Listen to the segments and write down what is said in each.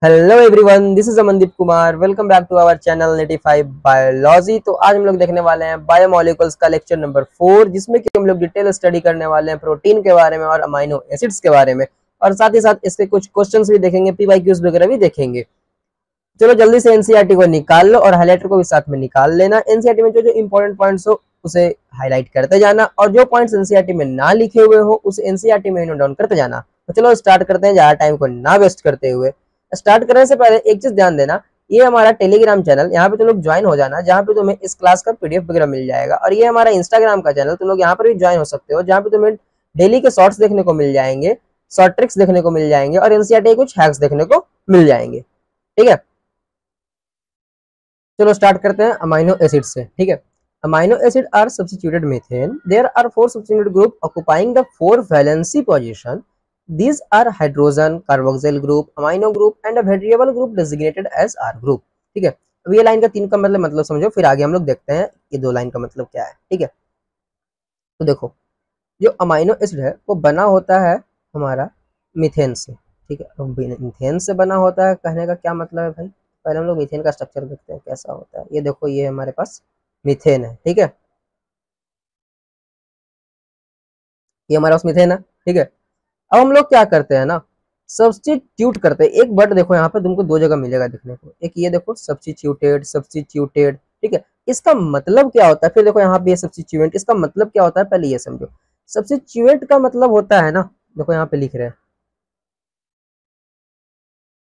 Hello everyone, this is Amandeep Kumar. Welcome back to our channel Netify biology. तो आज हम लोग देखने वाले हैं बायोमोलिकुल्स का लेक्चर नंबर 4, जिसमें कि हम लोग डिटेल स्टडी करने वाले हैं प्रोटीन के बारे में और अमाइनो एसिड्स के बारे में, और साथ ही साथ इसके कुछ क्वेश्चंस भी देखेंगे, पीवाईक्यूज वगैरह भी देखेंगे। चलो जल्दी से एनसीईआरटी को निकाल लो और हाईलाइटर को भी साथ में निकाल लेना। एनसीईआरटी में जो जो इंपॉर्टेंट पॉइंट्स हो उसे हाईलाइट करते जाना, और जो पॉइंट्स एनसीईआरटी में ना लिखे हुए हो उसे एनसीईआरटी में नोट डाउन करते जाना। तो चलो स्टार्ट करते हैं, ज्यादा टाइम को ना वेस्ट करते हुए। स्टार्ट करने से पहले एक चीज ध्यान देना, ये हमारा टेलीग्राम चैनल, यहाँ पे तुम लोग ज्वाइन हो जाना, जहाँ पे तुम्हें इस क्लास का पीडीएफ वगैरह मिल जाएगा। और ये हमारा इंस्टाग्राम का चैनल, तुम लोग यहाँ पर भी ज्वाइन हो सकते हो, जहाँ पे तुम्हें डेली के शॉर्ट्स देखने को मिल जाएंगे, शॉर्ट ट्रिक्स देखने को मिल जाएंगे, और एनसीईआरटी के कुछ हैक्स देखने को मिल जाएंगे। ठीक है, चलो स्टार्ट करते हैं अमाइनो एसिड से। ठीक है, amino acid are substituted methane. There are 4 substituted group occupying the 4 valency position. These are hydrogen, carboxyl group, amino group and a variable group designated as R group. ठीक है, अब ये line का 3 का मतलब समझो, फिर आगे हम लोग देखते हैं ये 2 लाइन का मतलब क्या है। ठीक है, तो देखो, जो अमाइनो एसिड है वो बना होता है हमारा मीथेन से। ठीक है, अब मीथेन से बना होता है, कहने का क्या मतलब है भाई? पहले हम लोग मीथेन का स्ट्रक्चर देखते हैं कैसा होता है। ये देखो, ये हमारे पास मीथेन है। ठीक है, ये हमारे पास मीथेन है। ठीक है, अब हम लोग क्या करते हैं ना, सब्स्टिट्यूट करते हैं। एक वर्ड देखो यहाँ पे तुमको 2 जगह मिलेगा देखने को, एक ये देखो सब्स्टिट्यूटेड, सब्स्टिट्यूटेड। ठीक है, इसका मतलब क्या होता है? फिर देखो यहाँ पे सब्स्टिट्यूएंट, इसका मतलब क्या होता है पहले ये समझो। सब्स्टिट्यूएंट का मतलब होता है ना, देखो यहाँ पे लिख रहे हैं,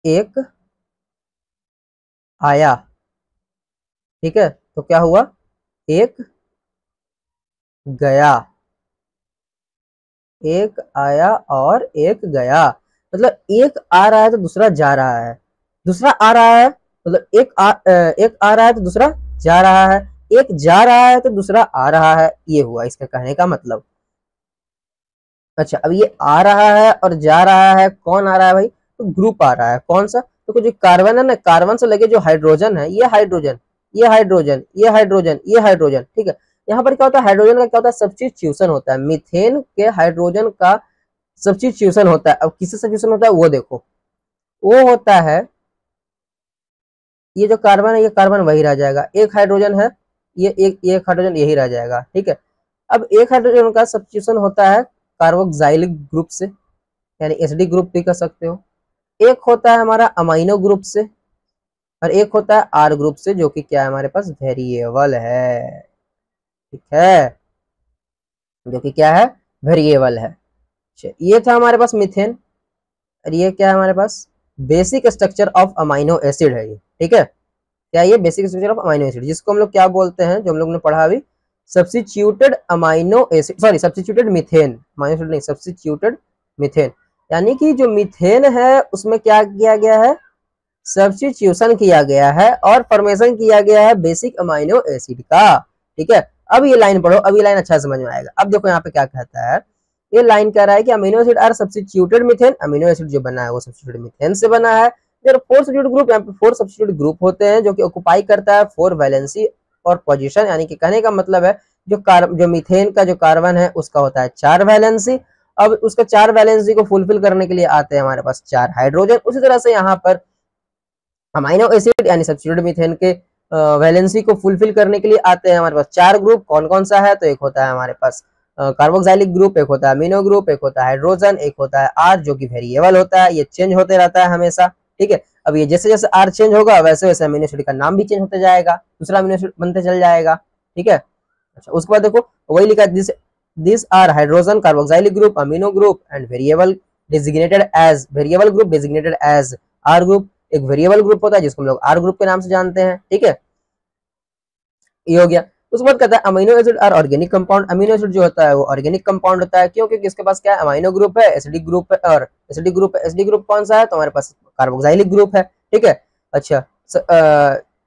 एक आया। ठीक है, तो क्या हुआ? एक गया, एक आया और एक गया। मतलब एक आ रहा है तो दूसरा जा रहा है, दूसरा आ रहा है, मतलब एक आ रहा है तो दूसरा जा रहा है, एक जा रहा है तो दूसरा आ रहा है। ये हुआ इसका कहने का मतलब। अच्छा, अब ये आ रहा है और जा रहा है, कौन आ रहा है भाई? तो ग्रुप आ रहा है। कौन सा? तो जो कार्बन है ना, कार्बन से लगे जो हाइड्रोजन है, ये हाइड्रोजन, ये हाइड्रोजन, ये हाइड्रोजन, ये हाइड्रोजन। ठीक है, यहाँ पर क्या होता है, हाइड्रोजन का क्या होता है? सब्स्टिट्यूशन होता है। मीथेन के हाइड्रोजन का सब्स्टिट्यूशन होता है। अब किससे सब्स्टिट्यूशन होता है वो देखो, वो होता है, ये जो कार्बन है, ये कार्बन वही रह जाएगा, एक हाइड्रोजन है, ये एक हाइड्रोजन यही रह जाएगा। ठीक है, अब एक हाइड्रोजन का सब्स्टिट्यूशन होता है कार्बोक्सिलिक ग्रुप से, यानी एसडी ग्रुप भी कह सकते हो। एक होता है हमारा अमाइनो ग्रुप से, और एक होता है आर ग्रुप से, जो कि क्या है हमारे पास? वेरिएबल है। ठीक है, जो कि क्या है? वेरिएबल है। ये था हमारे पास मीथेन, और ये क्या है हमारे पास? Basic structure of amino acid है ये। ठीक है, क्या ये basic structure of amino acid, जिसको हम लोग क्या बोलते हैं, जो हम लोग ने पढ़ा अभी, substituted amino acid, sorry substituted methane, amino acid नहीं, सब्स्टिट्यूटेड मीथेन। यानी कि जो मीथेन है उसमें क्या किया गया है? सब्स्टिट्यूशन किया गया है और फॉर्मेशन किया गया है बेसिक अमाइनो एसिड का। ठीक है, अब ये लाइन पढ़ो, अब ये लाइन अच्छा समझ में आएगा। अब देखो यहाँ पे क्या कहता है, ये लाइन कह रहा है कि amino acid are substituted methane. Amino acid जो बना है वो सब्स्टिट्यूटेड मीथेन से बना है। देयर 4 सब्स्टिट्यूटेड ग्रुप, यहाँ पे 4 सब्स्टिट्यूटेड ग्रुप होते हैं, जो कि ऑक्युपाई करता है 4 वैलेंसी और पोजीशन। यानी कि कहने का मतलब है, जो मीथेन का जो कार्बन है उसका होता है 4 वैलेंसी। अब उसका 4 वैलेंसी को फुलफिल करने के लिए आते हैं हमारे पास 4 हाइड्रोजन। उसी तरह से यहाँ पर अमाइनो एसिड यानी सब्स्टिट्यूटेड मीथेन के वैलेंसी को फुलफिल करने के लिए आते हैं हमारे पास 4 ग्रुप। कौन कौन सा है? तो एक होता है हमारे पास कार्बोक्सिलिक ग्रुप, एक होता है अमीनो ग्रुप, एक होता है हाइड्रोजन, एक होता है आर, जो कि वेरिएबल होता है, ये चेंज होते रहता है हमेशा। ठीक है, अब ये जैसे जैसे आर चेंज होगा वैसे वैसे अमीनो एसिड का नाम भी चेंज होते जाएगा, दूसरा अमीनो एसिड बनते चल जाएगा। ठीक है, अच्छा उसके बाद देखो वही लिखा है, this are hydrogen, carboxylic group, amino group and variable designated as, variable group designated as R group. एक वेरिएबल ग्रुप होता है जिसको हम लोग आर ग्रुप के नाम से जानते हैं। ठीक है, ये हो गया। उसके बाद कहता है amino acid are organic compound. Amino acid जो होता है वो ऑर्गेनिक कंपाउंड होता है, क्यों? क्योंकि इसके पास क्या है? अमीनो ग्रुप है, एसिडिक ग्रुप है, और एसिडिक ग्रुप है। एसिडिक ग्रुप कौन सा है? तो हमारे पास कार्बोक्सिलिक ग्रुप है। ठीक है, अच्छा,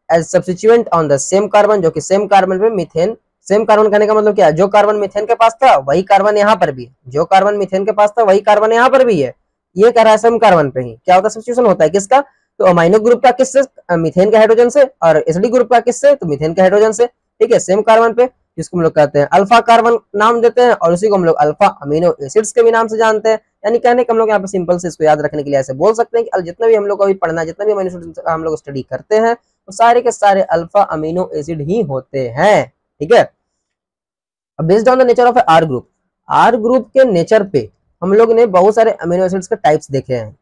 as substituent on the same carbon, जो कि सेम कार्बन पे मीथेन, सेम कार्बन कहने का मतलब क्या है? जो कार्बन मीथेन के पास था वही कार्बन यहाँ पर भी है, जो कार्बन मीथेन के पास था वही कार्बन यहाँ पर भी है। ये कह रहा है सेम कार्बन पे ही क्या होता है? सब्स्टिट्यूशन होता है। किसका? तो अमीनो ग्रुप का किससे? मीथेन के हाइड्रोजन से, और एसिडिक ग्रुप का किससे? तो मीथेन के हाइड्रोजन से। ठीक है, सेम कार्बन पे जिसको हम लोग कहते हैं अल्फा कार्बन नाम देते हैं, और उसी को हम लोग अल्फा अमीनो एसिड्स के भी नाम से जानते हैं। यानी कहने का हम लोग यहाँ पे सिंपल से इसको याद रखने के लिए ऐसे बोल सकते हैं कि जितना भी हम लोग अभी पढ़ना, जितना भी अमीनो एसिड हम लोग स्टडी करते हैं, वो सारे के सारे अल्फा अमीनो एसिड ही होते हैं। ठीक है, अब based on the nature of R group, R group के नेचर पे हम लोग ने बहुत सारे अमीनो एसिड्स के टाइप्स देखे हैं,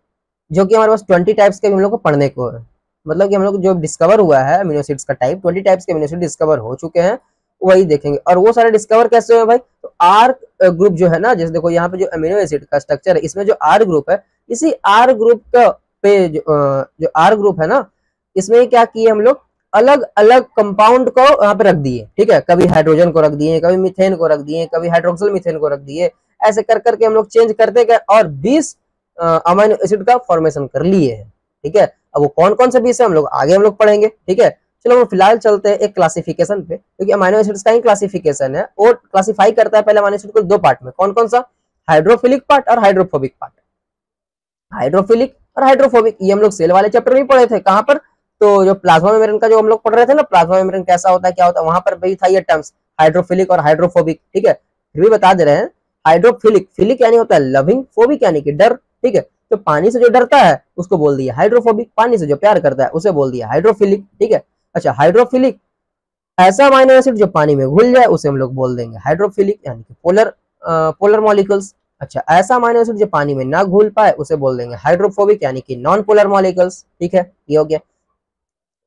जो कि हमारे पास 20 टाइप्स के हम लोग को पढ़ने को है। मतलब कि हम लोग जो डिस्कवर हुआ है अमीनो एसिड्स का टाइप, 20 टाइप्स के अमीनो एसिड डिस्कवर हो चुके हैं, वही देखेंगे। और वो सारे डिस्कवर कैसे हुए भाई, तो आर ग्रुप जो है ना, जैसे देखो यहाँ पे जो अमीनो एसिड का स्ट्रक्चर है, इसमें जो आर ग्रुप है, इसी आर ग्रुप का पे जो आर ग्रुप है ना, इसमें क्या किए हम लोग, अलग अलग कंपाउंड को यहाँ पे रख दिए। ठीक है, कभी हाइड्रोजन को रख दिए, कभी मीथेन को रख दिए, कभी हाइड्रोक्सिल मीथेन को रख दिए, ऐसे कर करके हम लोग चेंज करते गए और 20 अमीनो एसिड का फॉर्मेशन कर लिए हैं। ठीक है, अब वो कौन कौन से 20 है हम लोग आगे हम लोग पढ़ेंगे। ठीक है, चलो हम फिलहाल चलते हैं एक क्लासिफिकेशन पे, क्योंकि अमीनो एसिड्स का ही क्लासिफिकेशन है, और क्लासिफाई करता है पहले अमीनो एसिड को 2 पार्ट में। कौन कौन सा, हाइड्रोफिलिक पार्ट और हाइड्रोफोबिक पार्ट। हाइड्रोफिलिक और हाइड्रोफोबिक ये हम लोग सेल वाले चैप्टर में पढ़े थे। कहां पर, तो जो प्लाज्मा मेम्ब्रेन का जो हम लोग पढ़ रहे थे ना, प्लाज्मा मेम्ब्रेन कैसा होता है क्या होता है, वहां पर भी था ये टर्म्स हाइड्रोफिलिक और हाइड्रोफोबिक। ठीक है, फिर भी बता दे रहे हैं, हाइड्रोफिलिक, फिलिक यानी होता है लविंग, फोबिक यानी कि डर। ठीक है, तो पानी से जो डरता है उसको बोल दिया हाइड्रोफोबिक, पानी से जो प्यार करता है उसे बोल दिया हाइड्रोफिलिक। ठीक है, अच्छा हाइड्रोफिलिक ऐसा अमीनो एसिड जो पानी में घुल जाए उसे हम लोग बोल देंगे हाइड्रोफिलिक, यानी कि पोलर मॉलिक्यूल्स। अच्छा, ऐसा अमीनो एसिड जो पानी में ना घुल पाए उसे बोल देंगे हाइड्रोफोबिक, यानी कि नॉन पोलर मॉलिक्यूल्स। ठीक है, ये हो गया।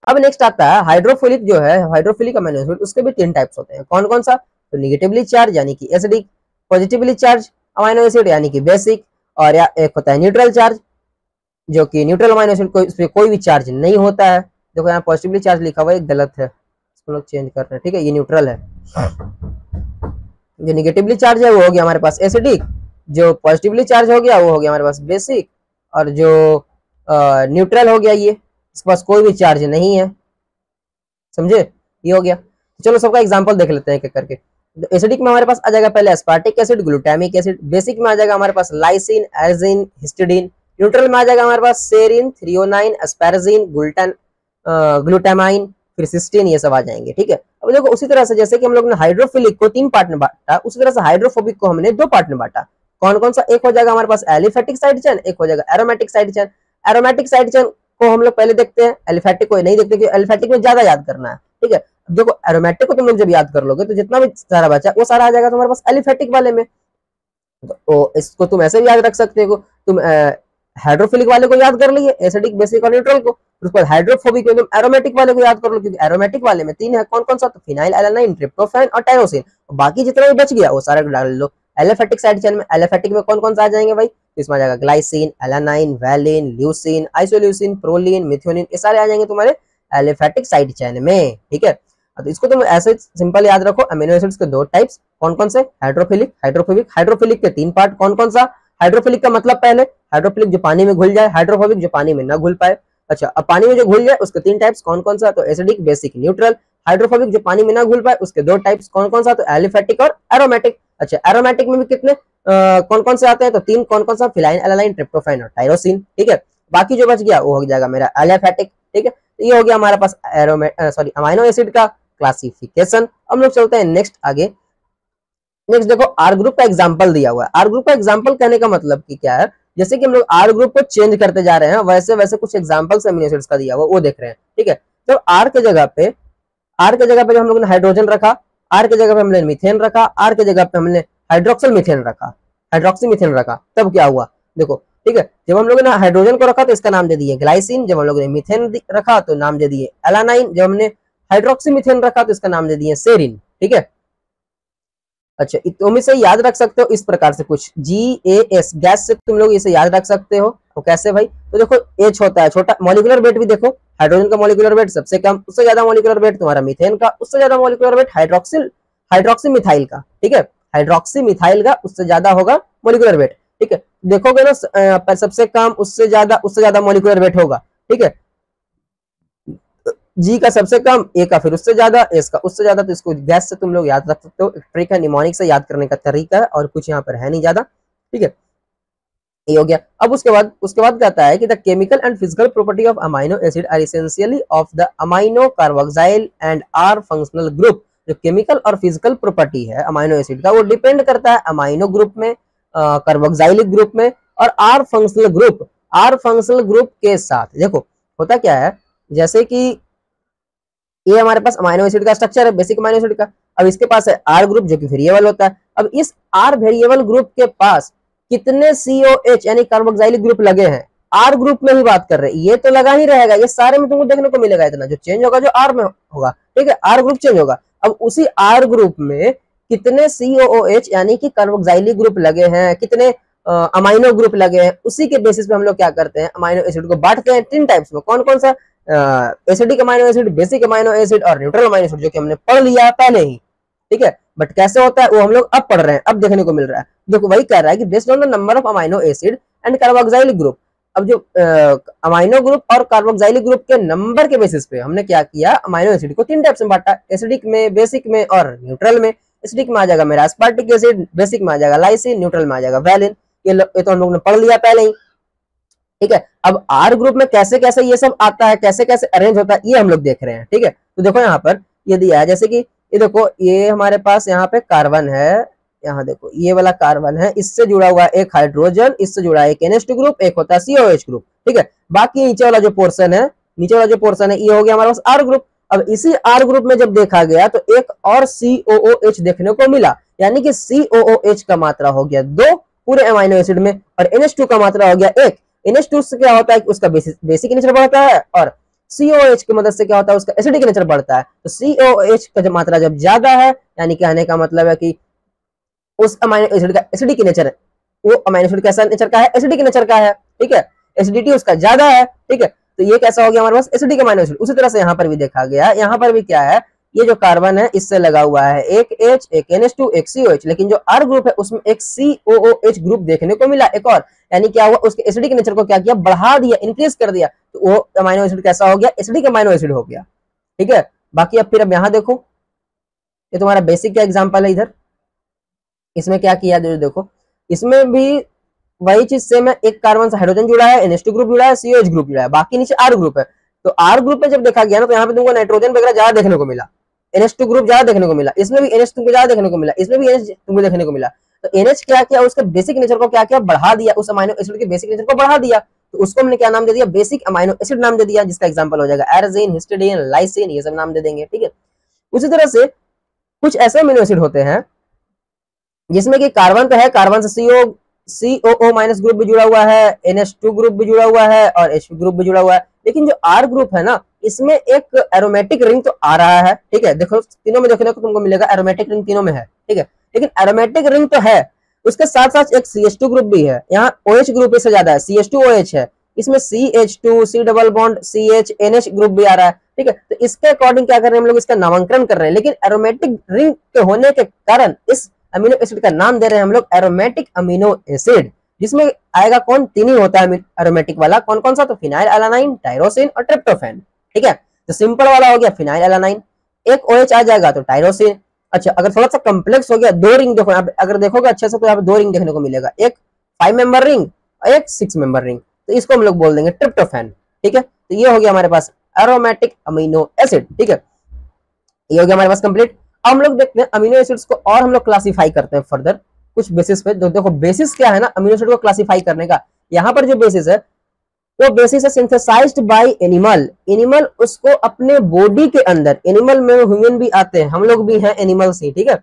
अब नेक्स्ट आता है हाइड्रोफिलिक जो है, हाइड्रोफिलिक अमीनो एसिड, उसके भी 3 टाइप्स होते हैं। कौन कौन सा, तो निगेटिवली चार्ज यानी कि acidic, positively charge amino acid यानी कि बेसिक, और या एक होता है न्यूट्रल चार्ज, जो कि न्यूट्रल अमीनो एसिड को इस पे कोई भी चार्ज नहीं होता है। देखो यहाँ पॉजिटिवली चार्ज लिखा हुआ है, गलत है, इसको लोग चेंज कर रहे हैं। ठीक है, ये न्यूट्रल है। जो निगेटिवली चार्ज है वो हो गया हमारे पास एसिडिक, जो पॉजिटिवली चार्ज हो गया वो हो गया हमारे पास बेसिक, और जो न्यूट्रल हो गया ये, इसके पास कोई भी चार्ज नहीं है। समझे, ये हो गया। तो चलो सबका एग्जांपल देख लेते हैं एक एक करके। एसिडिक में हमारे पास आ जाएगा पहले aspartic acid, glutamic acid. Basic में आ जाएगा हमारे पास लाइसिन, एल्जिन, हिस्टिडीन। न्यूट्रल में आ जाएगा हमारे पास सेरिन, थ्रियोनाइन, एस्पाराजिन, ग्लूटामाइन, फिर सिस्टीन, ये सब आ जाएंगे। ठीक है, अब देखो उसी तरह से जैसे कि हम लोग ने हाइड्रोफिलिक को 3 पार्ट में बांटा, उसी तरह से हाइड्रोफोबिक को हमने 2 पार्ट में बांटा। कौन कौन सा, एक हो जाएगा हमारे पास एलिफेटिक साइड चेन, एक हो जाएगा aromatic side chain. Aromatic side chain को हम लोग पहले देखते हैं, एलिफेटिक को नहीं देखते, क्योंकि एलिफेटिक में ज्यादा याद करना है। ठीक है, देखो एरोमेटिक को तुम लोग जब याद कर लोगे तो जितना भी सारा बचा वो सारा आ जाएगा तुम्हारे पास एलिफेटिक वाले में। तो इसको तुम ऐसे भी याद रख सकते हो, तुम हाइड्रोफिलिक वाले को याद कर लिए, एसिडिक, बेसिक और न्यूट्रल को। उसके बाद हाइड्रोफोबिक में तुम एरोमेटिक वाले को याद कर लो, क्योंकि एरोमेटिक वाले में 3 है। कौन कौन सा, तो फिनाइल एलानाइन, ट्रिप्टोफैन और टायरोसिन। बाकी जितना भी बच गया वो सारा डाल लो एलिफेटिक साइड चेन में। एलिफेटिक में कौन कौन सा आ जाएंगे भाई, तो इसमें आ जाएगा glycine, alanine, valine, leucine, isoleucine, proline, methionine, ये सारे आ जाएंगे तुम्हारे एलिफेटिक साइड चेन में। ठीक है, तो इसको तुम ऐसे सिंपल याद रखो, अमीनो एसिड्स के 2 टाइप्स। कौन कौन से, हाइड्रोफिलिक, हाइड्रोफोबिक। हाइड्रोफिलिक के 3 पार्ट, कौन कौन सा, हाइड्रोफिलिक का मतलब पहले हाइड्रोफिलिक जो पानी में घुल जाए, हाइड्रोफोबिक जो पानी में ना घुल पाए। अच्छा, अब पानी में जो घुल जाए उसके 3 टाइप्स, कौन कौन सा, तो एसिडिक, बेसिक, न्यूट्रल। हाइड्रोफोबिक जो पानी में ना घुल पाए उसके 2 टाइप्स, कौन कौन सा, तो एलिफेटिक और एरोमेटिक। अच्छा, एरोमेटिक में भी कितने कौन कौन से आते हैं, तो 3, कौन कौन सा, फिनाइल एलानाइन, ट्रिप्टोफैन और टायरोसिन। ठीक है, बाकी जो बच गया वो हो जाएगा मेरा एलिफेटिक। ठीक है, तो ये हो गया हमारे पास अमीनो एसिड का क्लासिफिकेशन। हम लोग चलते हैं नेक्स्ट आगे। नेक्स्ट देखो आर ग्रुप का एग्जांपल दिया हुआ है। आर ग्रुप का एग्जांपल कहने का मतलब कि क्या है, जैसे कि हम लोग आर ग्रुप को चेंज करते जा रहे हैं, वैसे वैसे कुछ एग्जांपल्स अमीनो एसिड्स का दिया हुआ वो देख रहे हैं। ठीक है, तो आर के जगह पे जब हम लोग ने हाइड्रोजन रखा, आर के जगह पे हमने मीथेन रखा, आर के जगह पे हमने हाइड्रोक्सिल मीथेन रखा, हाइड्रोक्सी मीथेन रखा, तब क्या हुआ देखो। ठीक है, जब हम लोग ने हाइड्रोजन को रखा तो इसका नाम दे दिए ग्लाइसिन, जब हम लोग ने मीथेन रखा तो नाम दे दिए एलानाइन, जब हमने हाइड्रोक्सी मीथेन रखा तो इसका नाम दे दिए सेरिन। ठीक है, अच्छा तुम इसे याद रख सकते हो इस प्रकार से, कुछ GAS गैस से तुम लोग इसे याद रख सकते हो। तो कैसे भाई, तो देखो H होता है छोटा, मॉलिक्यूलर वेट भी देखो, हाइड्रोजन का मॉलिक्यूलर वेट सबसे कम, उससे ज्यादा मॉलिक्यूलर वेट तुम्हारा मीथेन का, उससे ज्यादा मॉलिक्यूलर वेट हाइड्रोक्सी मिथाइल का। ठीक है, हाइड्रोक्सी मिथाइल का उससे ज्यादा होगा मॉलिक्यूलर वेट। ठीक है, देखोगे ना सबसे कम उससे ज्यादा मॉलिक्यूलर वेट होगा। ठीक है, जी का सबसे कम, ए का फिर उससे ज्यादा, एस का उससे ज्यादा। तो इसको गैस से तुम लोग याद रख सकते हो, एक ट्रिक है, निमोनिक से याद करने का तरीका है, और कुछ यहाँ पर है नहीं ज्यादा। ठीक है, ये हो गया। अब उसके बाद कहता है कि the chemical and physical property of amino acid are essentially of the amino carboxyl and R functional group जो केमिकल और फिजिकल प्रॉपर्टी है अमाइनो एसिड का, वो डिपेंड करता है अमाइनो ग्रुप में, कार्बोक्सिलिक ग्रुप में और आर फंक्शनल ग्रुप के साथ। देखो होता क्या है, जैसे कि ये हमारे पास अमाइनो एसिड का स्ट्रक्चर है, बेसिक अमाइनो एसिड का। अब इसके पास है आर ग्रुप जो कि वेरिएबल होता है। अब इस आर वेरिएबल ग्रुप के पास कितने COH यानी कार्बोक्सिलिक ग्रुप लगे हैं, आर ग्रुप में ही बात कर रहे हैं, ये तो लगा ही रहेगा, ये सारे में तुमको देखने को मिलेगा। इतना जो चेंज होगा जो आर में होगा, ठीक है, आर ग्रुप चेंज होगा। अब उसी आर ग्रुप में कितने COOH यानी कि कार्बोक्सिलिक ग्रुप लगे हैं, कितने अमाइनो ग्रुप लगे हैं, उसी के बेसिस पे हम लोग क्या करते हैं, अमाइनो एसिड को बांटते हैं 3 टाइप्स में। कौन कौन सा? Acidic amino acid, basic amino acid और न्यूट्रल अमाइनो एसिड, जो कि हमने पढ़ लिया है पहले ही, ठीक है। बट कैसे होता है वो हम लोग अब पढ़ रहे हैं, अब देखने को मिल रहा है। देखो वही कह रहा है कि based on the number of amino acid and carboxylic group. अब जो अमाइनो ग्रुप और कार्बोक्सिलिक ग्रुप के नंबर के बेसिस पे हमने क्या किया, अमाइनो एसिड को 3 टाइप्स में बांटा, एसिडिक में, बेसिक में और न्यूट्रल में। एसिडिक में आ जाएगा मेरा एस्पार्टिक एसिड, बेसिक में आ जाएगा लाइसिन, न्यूट्रल में आ जाएगा वैलिन। ये तो हम लोग ने पढ़ लिया पहले ही, ठीक है। अब आर ग्रुप में कैसे कैसे ये सब आता है, कैसे कैसे अरेंज होता है, ये हम लोग देख रहे हैं, ठीक है। तो देखो यहाँ पर ये दिया है, जैसे कि ये देखो, ये हमारे पास यहाँ पे कार्बन है, यहाँ देखो ये वाला कार्बन है, इससे जुड़ा हुआ एक हाइड्रोजन, इससे जुड़ा है एक NH2 ग्रुप, एक होता है COH ग्रुप, ठीक है। बाकी नीचे वाला जो पोर्शन है, ये हो गया हमारे पास आर ग्रुप। अब इसी आर ग्रुप में जब देखा गया तो एक और COOH देखने को मिला, यानी कि COOH का मात्रा हो गया 2 पूरे अमाइनो एसिड में, और NH2 का मात्रा हो गया 1। NH2 से क्या होता है कि उसका बेसिक नेचर बढ़ता है, और COH की मदद से क्या होता है, उसका एसिडिक नेचर बढ़ता है। तो COH का मात्रा जब ज्यादा है, यानी कहने का मतलब है कि उस अमाइनो एसिड का एसिडिक नेचर है, वो अमाइनो एसिड कैसा नेचर का है, एसिडिक नेचर का है, ठीक है, एसिडिटी उसका ज्यादा है, ठीक है। तो ये कैसा हो गया हमारे पास, एसिडिक अमाइनो एसिड। उसी तरह से यहाँ पर भी देखा गया, यहाँ पर भी क्या है, ये जो कार्बन है इससे लगा हुआ है एक H, एक NH2, एक COH, लेकिन जो R ग्रुप है उसमें एक COOH ग्रुप देखने को मिला एक और, यानी क्या हुआ, उसके एसिडिक नेचर को क्या किया, बढ़ा दिया, इंक्रीज कर दिया, तो वो अमाइनो एसिड कैसा हो गया, एसिडिक अमाइनो एसिड हो गया, ठीक है। बाकी अब फिर अब यहाँ देखो, ये तुम्हारा बेसिक का एग्जाम्पल है। इधर इसमें क्या किया, देखो इसमें भी वही चीज सेम है, एक कार्बन से हाइड्रोजन जुड़ा है, NH2 ग्रुप जुड़ा है, COH ग्रुप जुड़ा है, बाकी नीचे R ग्रुप है। तो R ग्रुप में जब देखा गया ना, तो यहाँ पे तुमको नाइट्रोजन वगैरह ज्यादा देखने को मिला, NH2 ग्रुप ज्यादा देखने को मिला, इसमें भी NH तुमको ज्यादा देखने को मिला, इसमें भी NH तुमको देखने को मिला। तो NH क्या किया, उसके बेसिक नेचर को क्या किया, बढ़ा दिया, उस अमाइनो एसिड के बेसिक नेचर को बढ़ा दिया। तो उसको हमने क्या नाम दे दिया, बेसिक अमाइनो एसिड नाम दे दिया, जिसका एग्जांपल हो जाएगा एर्जिन, हिस्टिडीन, लाइसिन, ये सब नाम दे देंगे, ठीक है। उसी तरह से कुछ ऐसे अमीनो एसिड होते हैं जिसमें कि कार्बन तो है, कार्बन से COO माइनस ग्रुप भी जुड़ा हुआ है, NH2 ग्रुप भी जुड़ा हुआ है और H ग्रुप भी जुड़ा हुआ है, लेकिन जो R ग्रुप है ना, इसमें एक एरोमेटिक रिंग तो आ रहा है, ठीक है। देखो तीनों में देखने को तुमको मिलेगा, एरोमेटिक रिंग तीनों में है, ठीक है, लेकिन एरोमेटिक रिंग तो है, उसके साथ साथ एक CH2 ग्रुप भी है। यहाँ OH ग्रुप इससे ज्यादा है, CH2OH है, इसमें CH2, C double bond CH, NH group भी आ रहा है, ठीक है। तो इसके अकॉर्डिंग क्या कर रहे हैं हम लोग, इसका नामांकन कर रहे हैं, लेकिन एरोमेटिक रिंग के होने के कारण इस अमीनो एसिड का नाम दे रहे हैं हम लोग एरोमेटिक अमीनो एसिड, जिसमें आएगा कौन, 3 ही होता है एरोमेटिक वाला, कौन कौन सा, तो फिनाइल एलानाइन, टायरोसिन और ट्रिप्टोफैन, ठीक है। तो सिंपल वाला हो गया फिनाइल एलानाइन, एक OH आ जाएगा तो टायरोसिन। अच्छा, अगर थोड़ा सा कम्प्लेक्स हो गया, 2 रिंग देखो, अगर देखोगे अच्छे से तो यहाँ पे 2 रिंग देखने को मिलेगा, एक 5 मेंबर रिंग और एक 6 मेंबर रिंग, तो इसको हम लोग बोल देंगे ट्रिप्टोफैन, ठीक है। तो ये हो गया हमारे पास एरोमेटिक अमीनो एसिड, ठीक है, ये हो गया हमारे पास कंप्लीट। अब हम लोग देखते हैं अमीनो एसिड्स को और हम लोग क्लासिफाई करते हैं फर्दर कुछ बेसिस पे। तो देखो बेसिस क्या है ना अमीनो एसिड को क्लासिफाई करने का, यहाँ पर जो बेसिस है वो बेसिस है सिंथेसाइज्ड बाय एनिमल। एनिमल उसको अपने बॉडी के अंदर, एनिमल में ह्यूमन भी आते हैं, हम लोग भी हैं एनिमल्स ही, ठीक है।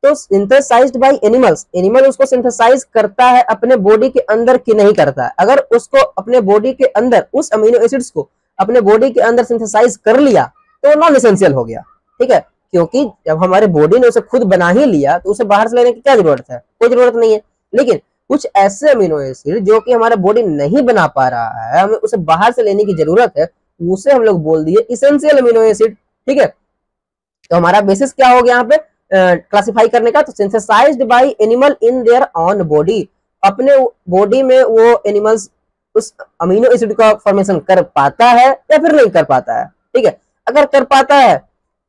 तो सिंथेसाइज्ड बाय एनिमल्स, एनिमल उसको सिंथेसाइज करता है अपने बॉडी के अंदर कि नहीं करता है। अगर उसको अपने बॉडी के अंदर उस अमीनो एसिड्स को अपने बॉडी के अंदर सिंथेसाइज कर लिया तो नॉन एसेंशियल हो गया, ठीक है। क्योंकि जब हमारे बॉडी ने उसे खुद बना ही लिया तो उसे बाहर से लेने की क्या जरूरत है, कोई जरूरत नहीं है। लेकिन कुछ ऐसे अमीनो एसिड जो कि हमारा बॉडी नहीं बना पा रहा है, हमें उसे बाहर से लेने की जरूरत है, उसे हम लोग बोल दिए इसेंशियल अमीनो एसिड, ठीक है। तो हमारा बेसिस क्या हो गया यहाँ पे क्लासिफाई करने का, तो synthesized by animal in their own body, अपने बॉडी में वो एनिमल्स उस अमीनो एसिड का फॉर्मेशन कर पाता है या फिर नहीं कर पाता है, ठीक है। अगर कर पाता है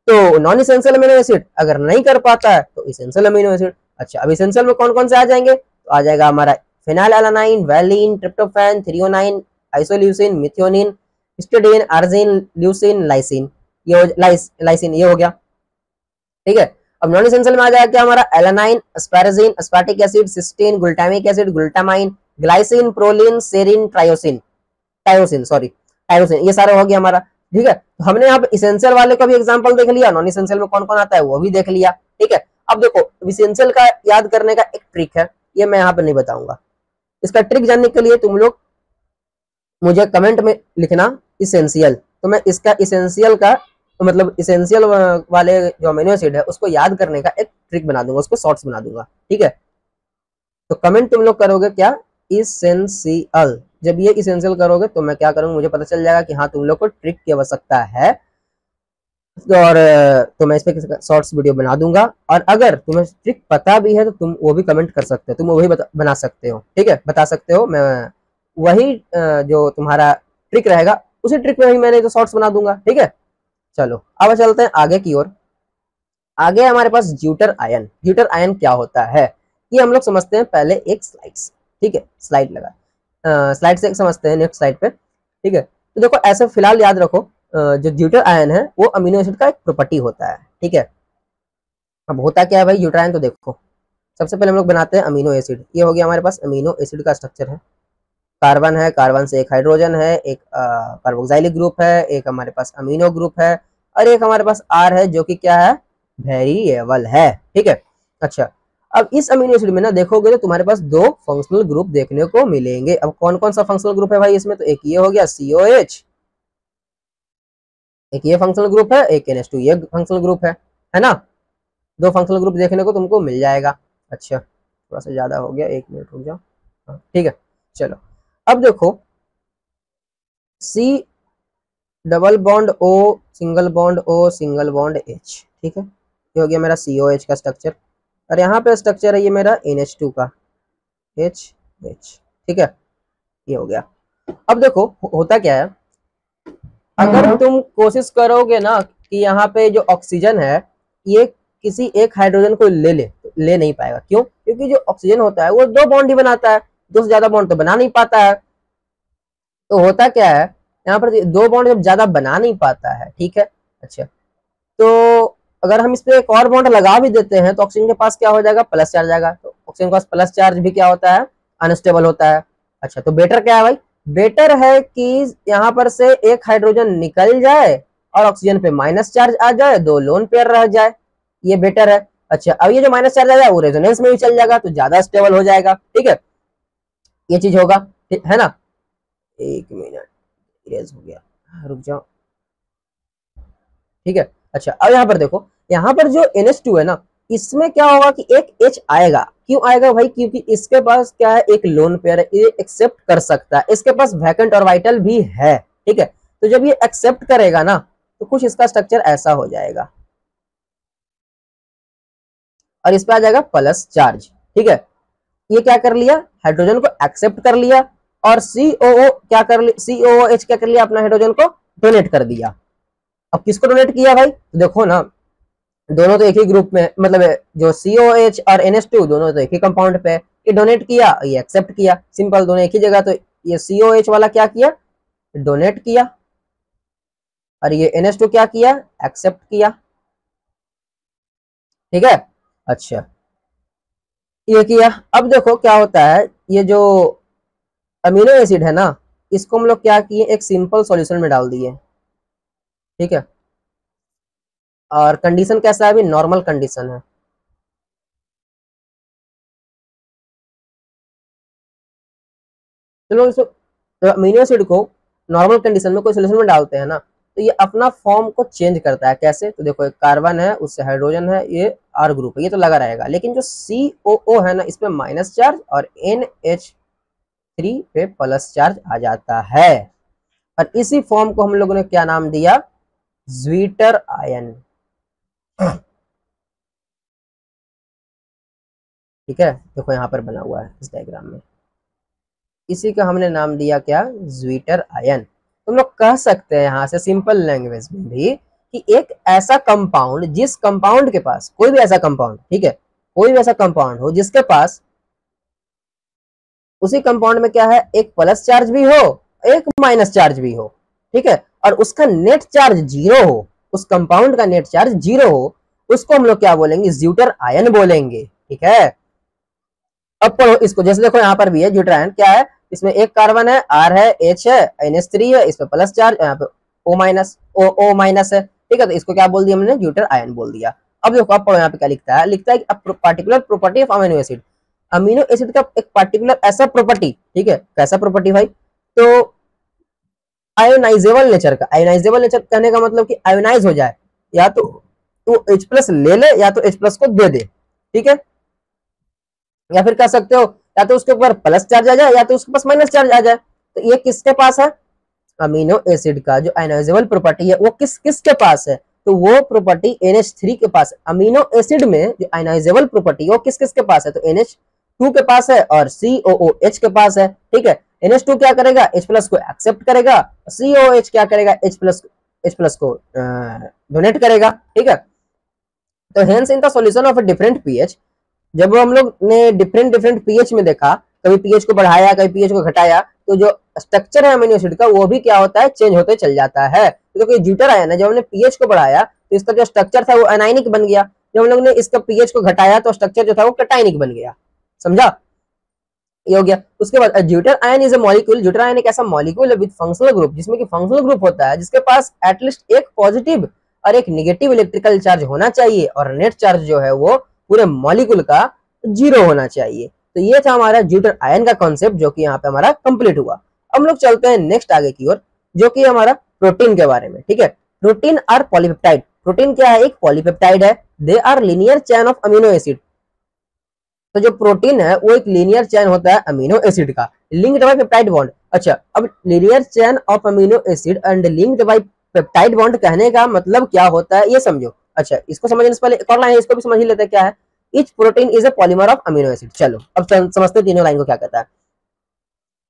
तो नॉन इसेंशियल अमीनो एसिड, अगर नहीं कर पाता है तो इसेंशियल अमीनो एसिड। अच्छा, अब इसेंशियल में कौन कौन से आ जाएंगे, तो आ जाएगा हमारा phenyl alanine, valine, tryptophan, threonine, isoleucine, methionine, histidine, urging, leucine, lysine, ये लाइसिन ये हो गया, ठीक है। अब नॉन इसेंशियल में आ जाएगा क्या हमारा, alanine, asparagine, aspartic acid, cysteine, glutamic acid, glutamine, glycine, proline, serine, tyrosine, tyrosine sorry tyrosine, ये सारा हो गया हमारा। ठीक है, तो हमने यहाँ पे इसेंशियल वाले का भी एग्जांपल देख लिया, नॉन इसेंशियल में कौन कौन आता है वो भी देख लिया। ठीक है, अब देखो इसेंशियल का याद करने का एक ट्रिक है, ये मैं यहाँ पे नहीं बताऊंगा। इसका ट्रिक जानने के लिए तुम लोग मुझे कमेंट में लिखना इसेंशियल, तो मैं इसका इसेंशियल का मतलब इसेंशियल वाले जो अमीनो एसिड है उसको याद करने का एक ट्रिक बना दूंगा, उसको शॉर्ट्स बना दूंगा। ठीक है, तो कमेंट तुम लोग करोगे क्या, इसेंशियल। जब ये इसेंशियल करोगे तो मैं क्या करूंगा, मुझे पता चल जाएगा कि हाँ तुम लोग को ट्रिक की आवश्यकता है, और तो मैं इस पे शॉर्ट्स वीडियो बना दूंगा। और अगर तुम्हें ट्रिक पता भी है तो तुम वो भी कमेंट कर सकते हो, तुम वो भी बना सकते हो। ठीक है, बता सकते हो, मैं वही जो तुम्हारा ट्रिक रहेगा उसी ट्रिक में ही मैंने तो शॉर्ट्स बना दूंगा। ठीक है, चलो अब चलते हैं आगे की ओर। आगे हमारे पास ज्यूटर आयन। ज्यूटर आयन क्या होता है ये हम लोग समझते हैं पहले एक स्लाइड्स। ठीक है, स्लाइड लगा, स्लाइड से समझते हैं नेक्स्ट स्लाइड पे। ठीक है, तो देखो ऐसे फिलहाल याद रखो, जो ज्यूटर आयन है वो अमीनो एसिड का एक प्रॉपर्टी होता है। ठीक है, अब होता क्या है भाई ज्यूटर आयन, तो देखो सबसे पहले हम लोग बनाते हैं अमीनो एसिड। ये हो गया हमारे पास अमीनो एसिड का स्ट्रक्चर है, कार्बन है, कार्बन से एक हाइड्रोजन है, एक कार्बोक्सिलिक ग्रुप है, एक हमारे पास अमीनो ग्रुप है, और एक हमारे पास आर है जो कि क्या है, वेरिएबल है। ठीक है, अच्छा अब इस अमीनो एसिड में ना देखोगे तो तुम्हारे पास दो फंक्शनल ग्रुप देखने को मिलेंगे। अब कौन कौन सा फंक्शनल ग्रुप है भाई इसमें, तो एक ये हो गया COH, एक ये फंक्शनल ग्रुप है, एक NH2 ये फंक्शनल ग्रुप है ना, दो फंक्शनल ग्रुप देखने को तुमको मिल जाएगा। अच्छा थोड़ा सा ज्यादा हो गया, एक मिनट रुक जाओ। ठीक है, चलो अब देखो C double bond O single bond O single bond H। ठीक है, ये हो गया मेरा COH का स्ट्रक्चर, और यहाँ पे स्ट्रक्चर है ये मेरा NH2 का HH। ठीक है, ये हो गया। अब देखो होता क्या है, अगर तुम कोशिश करोगे ना कि यहाँ पे जो ऑक्सीजन है ये किसी एक हाइड्रोजन को ले नहीं पाएगा। क्यों, क्योंकि जो ऑक्सीजन होता है वो दो बॉन्ड ही बनाता है, दो से ज्यादा बॉन्ड तो बना नहीं पाता है। तो होता क्या है यहाँ पर, दो बॉन्ड जब ज्यादा बना नहीं पाता है, ठीक है, अच्छा तो अगर हम इस पे एक और बॉन्ड लगा भी देते हैं तो ऑक्सीजन के पास क्या हो जाएगा, प्लस चार्ज आएगा। तो ऑक्सीजन के पास प्लस चार्ज भी क्या होता है, अनस्टेबल होता है। अच्छा तो बेटर क्या है भाई, बेटर है कि यहाँ पर से एक हाइड्रोजन निकल जाए और ऑक्सीजन पे माइनस चार्ज आ जाए, दो लोन पेयर रह जाए, ये बेटर है। अच्छा अब ये जो माइनस चार्ज आ जाए वो रेजोनेंस में भी चल जाएगा तो ज्यादा स्टेबल हो जाएगा। ठीक है, ये चीज होगा, है ना। एक मिनट इरेज हो गया, रुक जाओ। ठीक है, अच्छा अब यहाँ पर देखो, यहाँ पर जो NH2 है ना इसमें क्या होगा कि एक H आएगा। क्यों आएगा भाई, क्योंकि इसके पास क्या है, एक लोन पेयर है, ये एक्सेप्ट कर सकता है, इसके पास वैकेंट ऑर्बिटल भी है। ठीक है, तो जब ये एक्सेप्ट करेगा ना तो कुछ इसका स्ट्रक्चर ऐसा हो जाएगा और इस पे आ जाएगा प्लस चार्ज। ठीक है, ये क्या कर लिया, हाइड्रोजन को एक्सेप्ट कर लिया, और COO क्या कर लिया, COOH क्या कर लिया, अपना हाइड्रोजन को डोनेट कर दिया। अब किसको डोनेट किया भाई, तो देखो ना दोनों तो एक ही ग्रुप में, मतलब जो COH और NH2 दोनों तो एक ही कंपाउंड पे, ये डोनेट किया, ये एक्सेप्ट किया, सिंपल, दोनों एक ही जगह। तो ये COH वाला क्या किया, डोनेट किया, और ये NH2 क्या किया, एक्सेप्ट किया। ठीक है, अच्छा ये किया। अब देखो क्या होता है, ये जो अमीनो एसिड है ना इसको हम लोग क्या किए, एक सिंपल सॉल्यूशन में डाल दिए। ठीक है, और कंडीशन कैसा है अभी, नॉर्मल कंडीशन है। चलो इसको अमीनो एसिड को नॉर्मल कंडीशन में कोई सोल्यूशन में डालते हैं ना तो ये अपना फॉर्म को चेंज करता है। कैसे, तो देखो एक कार्बन है, उससे हाइड्रोजन है, ये R ग्रुप है, ये तो लगा रहेगा, लेकिन जो COO है ना इस पे माइनस चार्ज और NH3 पे प्लस चार्ज आ जाता है, और इसी फॉर्म को हम लोगों ने क्या नाम दिया, ज्वीटर आयन। ठीक है, देखो यहाँ पर बना हुआ है इस डायग्राम में, इसी का हमने नाम दिया क्या, ज्वीटर आयन। तुम लोग कह सकते हैं यहाँ से सिंपल लैंग्वेज में भी कि एक ऐसा कंपाउंड, जिस कंपाउंड के पास, कोई भी ऐसा कंपाउंड, ठीक है, कोई भी ऐसा कंपाउंड हो जिसके पास उसी कंपाउंड में क्या है, एक प्लस चार्ज भी हो, एक माइनस चार्ज भी हो, ठीक है, और उसका नेट चार्ज जीरो हो, उस कंपाउंड का नेट चार्ज जीरो हो, उसको हम लोग क्या बोलेंगे, ज्यूटर आयन बोलेंगे। ठीक है, अब पढ़ो इसको। जैसे देखो यहाँ पर भी है ज्यूटर आयन, क्या है, इसमें एक कार्बन है, R है, H है, NH3 है, इस पे प्लस चार्ज, यहाँ पे O माइनस है। ठीक है, तो इसको क्या बोल दिया हमने, ज्यूटर आयन बोल दिया। अब देखो, अब पढ़ो यहाँ पे क्या लिखता है, लिखता है कि particular property of amino acid, amino acid का एक पार्टिकुलर ऐसा प्रॉपर्टी, ठीक है, कैसा प्रॉपर्टी भाई, तो आयोनाइजेबल नेचर का। आयोनाइजेबल नेचर कहने का मतलब कि आयोनाइज हो जाए, या तो H प्लस ले ले या तो H प्लस को दे दे। ठीक है, या फिर कह सकते हो या तो उसके ऊपर प्लस चार्ज आ जाए या तो उसके पास माइनस चार्ज आ जाए। तो ये किसके पास है, अमीनो एसिड का जो आयोनाइजेबल प्रॉपर्टी है वो किसके पास है, तो वो प्रॉपर्टी NH3 के पास है। अमीनो एसिड में जो आयोनाइजेबल प्रॉपर्टी है वो किसके पास है, तो NH2 के पास है और COOH के पास है। ठीक है, NH2 क्या करेगा, H प्लस को एक्सेप्ट करेगा, COOH क्या करेगा, H प्लस को डोनेट करेगा। ठीक है, तो hence in the solution of a different pH, जब हम लोग ने डिफरेंट पीएच में देखा, कभी पीएच को बढ़ाया कभी पीएच को घटाया, तो जो स्ट्रक्चर है अमीनो एसिड का वो भी क्या होता है, चेंज होते चल जाता है। तो देखो ज्यूटर आयन है, जब हमने पीएच को बढ़ाया तो इसका जो स्ट्रक्चर था वो एनायनिक बन गया, जब हम लोग ने इसका पीएच को घटाया तो स्ट्रक्चर जो था वो कैटायनिक बन गया। समझा, ये हो गया। उसके बाद zwitter ion is a molecule, zwitter ion एक ऐसा मॉलिक्यूल है विद फंक्शनल ग्रुप, जिसमें कि फंक्शनल ग्रुप होता है जिसके पास एटलीस्ट एक पॉजिटिव और एक नेगेटिव इलेक्ट्रिकल चार्ज होना चाहिए, और नेट चार्ज जो है वो पूरे मॉलिक्यूल का 0 होना चाहिए। तो ये था हमारा ज्यूटर आयन का कॉन्सेप्ट, जो कि यहाँ पे हमारा कंप्लीट हुआ। अब हम लोग चलते हैं नेक्स्ट आगे की ओर, जो कि हमारा प्रोटीन के बारे में। ठीक है, प्रोटीन आर पॉलीपेप्टाइड, प्रोटीन क्या है, एक पॉलीपेप्टाइड है। They are linear chain of amino acid, तो जो प्रोटीन है वो एक लीनियर चेन होता है अमीनो एसिड का, लिंक्ड बाय पेप्टाइड बॉन्ड। अच्छा, अब linear chain of amino acid and linked by peptide bond कहने का मतलब क्या होता है ये समझो। अच्छा, इसको समझने से पहले एक और लाइन है, इसको भी समझ ही लेते हैं क्या है। Each protein is a polymer of amino acid. चलो अब समझते तीनों लाइन को क्या कहता है।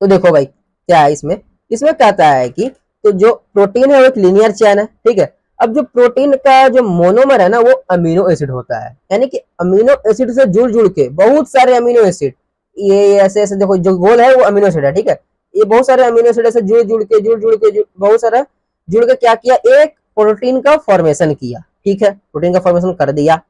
तो देखो भाई क्या है इसमें, इसमें कहता है कि तो जो प्रोटीन है वो एक लीनियर चेन है। ठीक है, अब जो प्रोटीन का जो मोनोमर है ना वो अमीनो एसिड होता है, यानी कि अमीनो एसिड से जुड़ के बहुत सारे अमीनो एसिड, ये ऐसे ऐसे देखो जो गोल है वो अमीनो एसिड है। ठीक है, ये बहुत सारे अमीनो एसिड से जुड़ के बहुत सारा जुड़ के क्या किया, एक प्रोटीन का फॉर्मेशन किया। ठीक है, प्रोटीन का फॉर्मेशन कर दिया।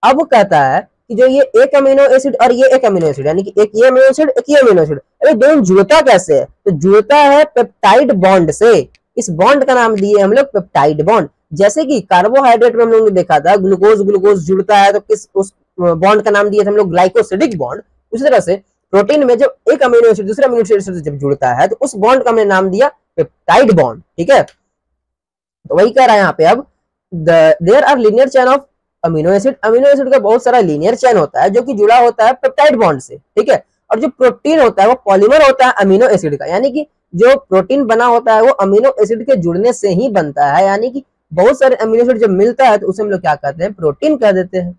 अब कहता है कि जो ये एक अमीनो एसिड और ये एक अमीनो एसिड, यानी कि एक ये अमीनो एसिड एक ये अमीनो एसिड, अरे दोनों जुड़ता कैसे है, तो जुड़ता है पेप्टाइड बॉन्ड से। इस बॉन्ड का नाम दिए हम लोग पेप्टाइड बॉन्ड। जैसे कि कार्बोहाइड्रेट में हम लोग ने देखा था ग्लूकोज ग्लूकोज जुड़ता है तो किस उस बॉन्ड का नाम दिए थे हम लोग ग्लाइकोसिडिक बॉन्ड। उसी तरह से प्रोटीन में जब एक अमीनो एसिड दूसरे अमीनो एसिड से जब जुड़ता है तो उस बॉन्ड का हमने नाम दिया पेप्टाइड बॉन्ड। ठीक है, तो वही कह रहा है यहाँ पे। अब there are linear chain of amino acid, amino acid का बहुत सारा लीनियर चेन होता है जो कि जुड़ा होता है पेप्टाइड बॉन्ड से। ठीक है, और जो प्रोटीन होता है वो पॉलीमर होता है अमीनो एसिड का, यानी कि जो प्रोटीन बना होता है वो अमीनो एसिड के जुड़ने से ही बनता है, यानी कि बहुत सारे अमीनो एसिड जब मिलता है तो उसे हम लोग क्या कहते हैं, प्रोटीन कह देते हैं।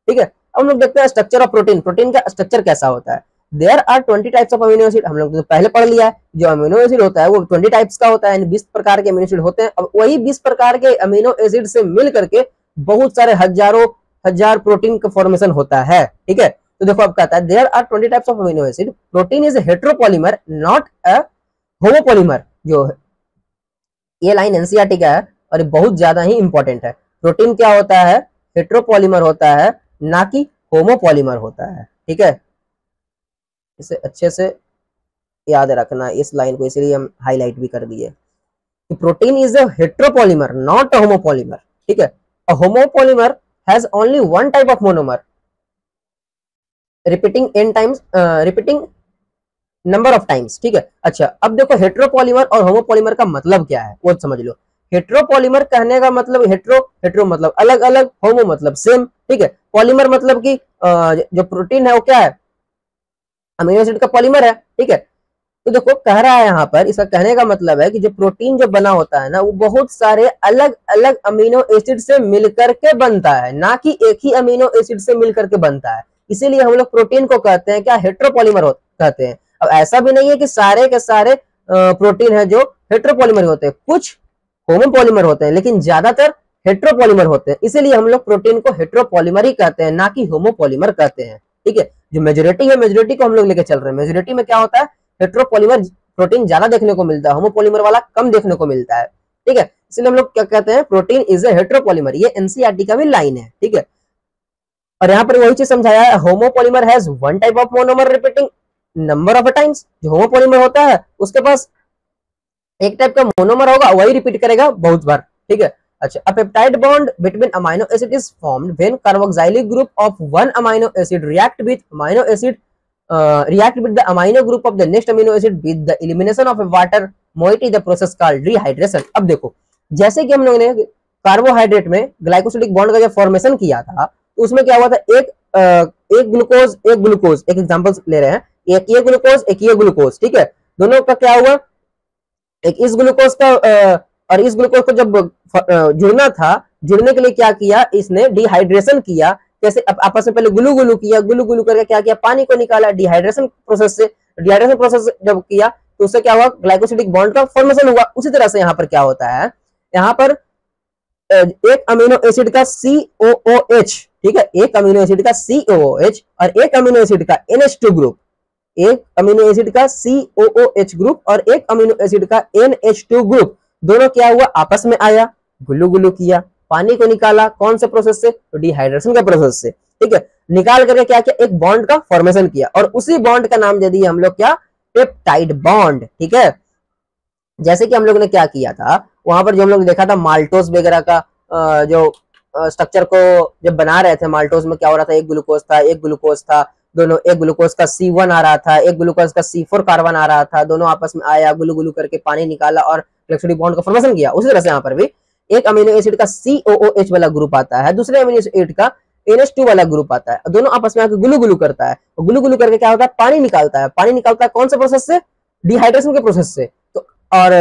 ठीक है, अब हम लोग देखते हैं स्ट्रक्चर ऑफ प्रोटीन, प्रोटीन का स्ट्रक्चर कैसा होता है। There are 20 types of amino acid, हम लोग तो पहले पढ़ लिया है, जो अमीनो एसिड होता है वो 20 टाइप्स का होता है, यानी 20 प्रकार के अमीनो एसिड होते हैं। अब वही 20 प्रकार के अमीनो एसिड से मिल करके बहुत सारे हजारों हजार प्रोटीन का फॉर्मेशन होता है। ठीक है, तो देखो अब कहता है there are 20 types of amino acid, protein is heteropolymer not a homopolymer. जो ये लाइन एनसीईआरटी का है और ये बहुत ज्यादा ही इंपॉर्टेंट है। प्रोटीन क्या होता है, हेटेरोपॉलीमर होता है, ना कि होमोपॉलीमर होता है। ठीक है, इसे अच्छे से याद रखना इस लाइन को, इसलिए हम हाईलाइट भी कर दिए। Protein is a heteropolymer not a homopolymer. ठीक है, a homopolymer has only one type of monomer repeating n times, repeating number of times. ठीक है, अच्छा अब देखो हेटेरोपॉलीमर और होमोपॉलीमर का मतलब क्या है वो समझ लो। हेटेरोपॉलीमर कहने का मतलब हेटेरो मतलब अलग अलग, होमो मतलब सेम। ठीक है, पॉलीमर मतलब कि जो प्रोटीन है वो क्या है, अमीनो एसिड का पॉलीमर है। ठीक है, तो देखो कह रहा है यहाँ पर, इसका कहने का मतलब है कि जो प्रोटीन जो बना होता है ना वो बहुत सारे अलग अलग अमीनो एसिड से मिलकर के बनता है, ना कि एक ही अमीनो एसिड से मिलकर के बनता है। इसीलिए हम लोग प्रोटीन को कहते हैं क्या, हेटेरोपॉलीमर कहते हैं। अब ऐसा भी नहीं है कि सारे के सारे प्रोटीन है जो हेटेरोपॉलीमर होते हैं, कुछ होमोपॉलीमर होते हैं, लेकिन ज्यादातर हेटेरोपॉलीमर होते हैं। इसीलिए हम लोग प्रोटीन को हेटेरोपॉलीमर ही कहते हैं, ना कि होमोपॉलीमर कहते हैं। ठीक है, जो मेजोरिटी है मेजोरिटी को हम लोग लेके चल रहे हैं। मेजोरिटी में क्या होता है, हेटेरोपॉलीमर प्रोटीन ज्यादा देखने को मिलता है, होमोपॉलीमर वाला कम देखने को मिलता है। ठीक है, इसलिए हम लोग क्या कहते हैं, प्रोटीन इज ए हेटेरोपॉलीमर। ये एनसीईआरटी का भी लाइन है, ठीक है। और यहाँ पर वही चीज समझाया है, homopolymer has one type of monomer repeating number of times. जो होमोपॉलीमर होता है उसके पास एक टाइप का मोनोमर होगा, वही रिपीट करेगा बहुत बार, ठीक है। अच्छा, a peptide bond between amino acid is formed when carboxylic group of one amino acid react with the amino group of the next amino acid with the elimination of a water moiety, the process called dehydration। अब देखो, जैसे कि हम लोगों ने carbohydrate में glycosidic bond का जब फॉर्मेशन किया था, तो उसमें क्या हुआ था, एक ग्लूकोज, एक एग्जांपल ले रहे हैं, एक ये ग्लूकोज, एक ये ग्लूकोज, ठीक है। दोनों का क्या हुआ, एक इस ग्लूकोज का और इस ग्लूकोज को जब जुड़ना था, जुड़ने के लिए क्या किया, इसने डिहाइड्रेशन किया। जैसे आपस में पहले गुलू गुलू किया, गुलू गुलू करके क्या किया, पानी को निकाला डिहाइड्रेशन प्रोसेस से। डिहाइड्रेशन प्रोसेस जब किया तो उससे क्या हुआ, ग्लाइकोसिडिक बॉन्ड का फॉर्मेशन हुआ। उसी तरह से यहाँ पर क्या होता है, यहाँ पर एक अमीनो एसिड का COOH, ठीक है, एक अमीनो एसिड का COOH और एक अमीनो एसिड का NH2 ग्रुप, एक अमीनो एसिड का COOH ग्रुप और एक अमीनो एसिड का NH2 ग्रुप, दोनों क्या हुआ, आपस में आया, गुल्लू गुल्लू किया, पानी को निकाला, कौन से प्रोसेस से, तो डिहाइड्रेशन का प्रोसेस से, ठीक है। निकाल करके क्या किया, एक बॉन्ड का फॉर्मेशन किया और उसी बॉन्ड का नाम दे दिया हम लोग क्या, पेप्टाइड बॉन्ड, ठीक है। जैसे कि हम लोग ने क्या किया था, वहां पर जो हम लोग देखा था माल्टोस वगैरह का जो स्ट्रक्चर को जब बना रहे थे, माल्टोस में क्या हो रहा था, एक ग्लूकोज था, दोनों, एक ग्लूकोज का C1 आ रहा था, एक ग्लूकोज का C4 कार्बन आ रहा था, दोनों आपस में आया, गुलू गुलू करके पानी निकाला और ग्लाइकोसिडिक बॉन्ड का फॉर्मेशन किया। उसी तरह से यहाँ पर भी एक अमीनो एसिड का COOH वाला ग्रुप आता है, दूसरे अमीनो एसिड का NH2 वाला ग्रुप आता है, दोनों आपस में आकर गुलू गुलू करता है, गुलू गुलू करके क्या होता है, पानी निकालता है। पानी निकालता है कौन से प्रोसेस से, डिहाइड्रेशन के प्रोसेस से। तो और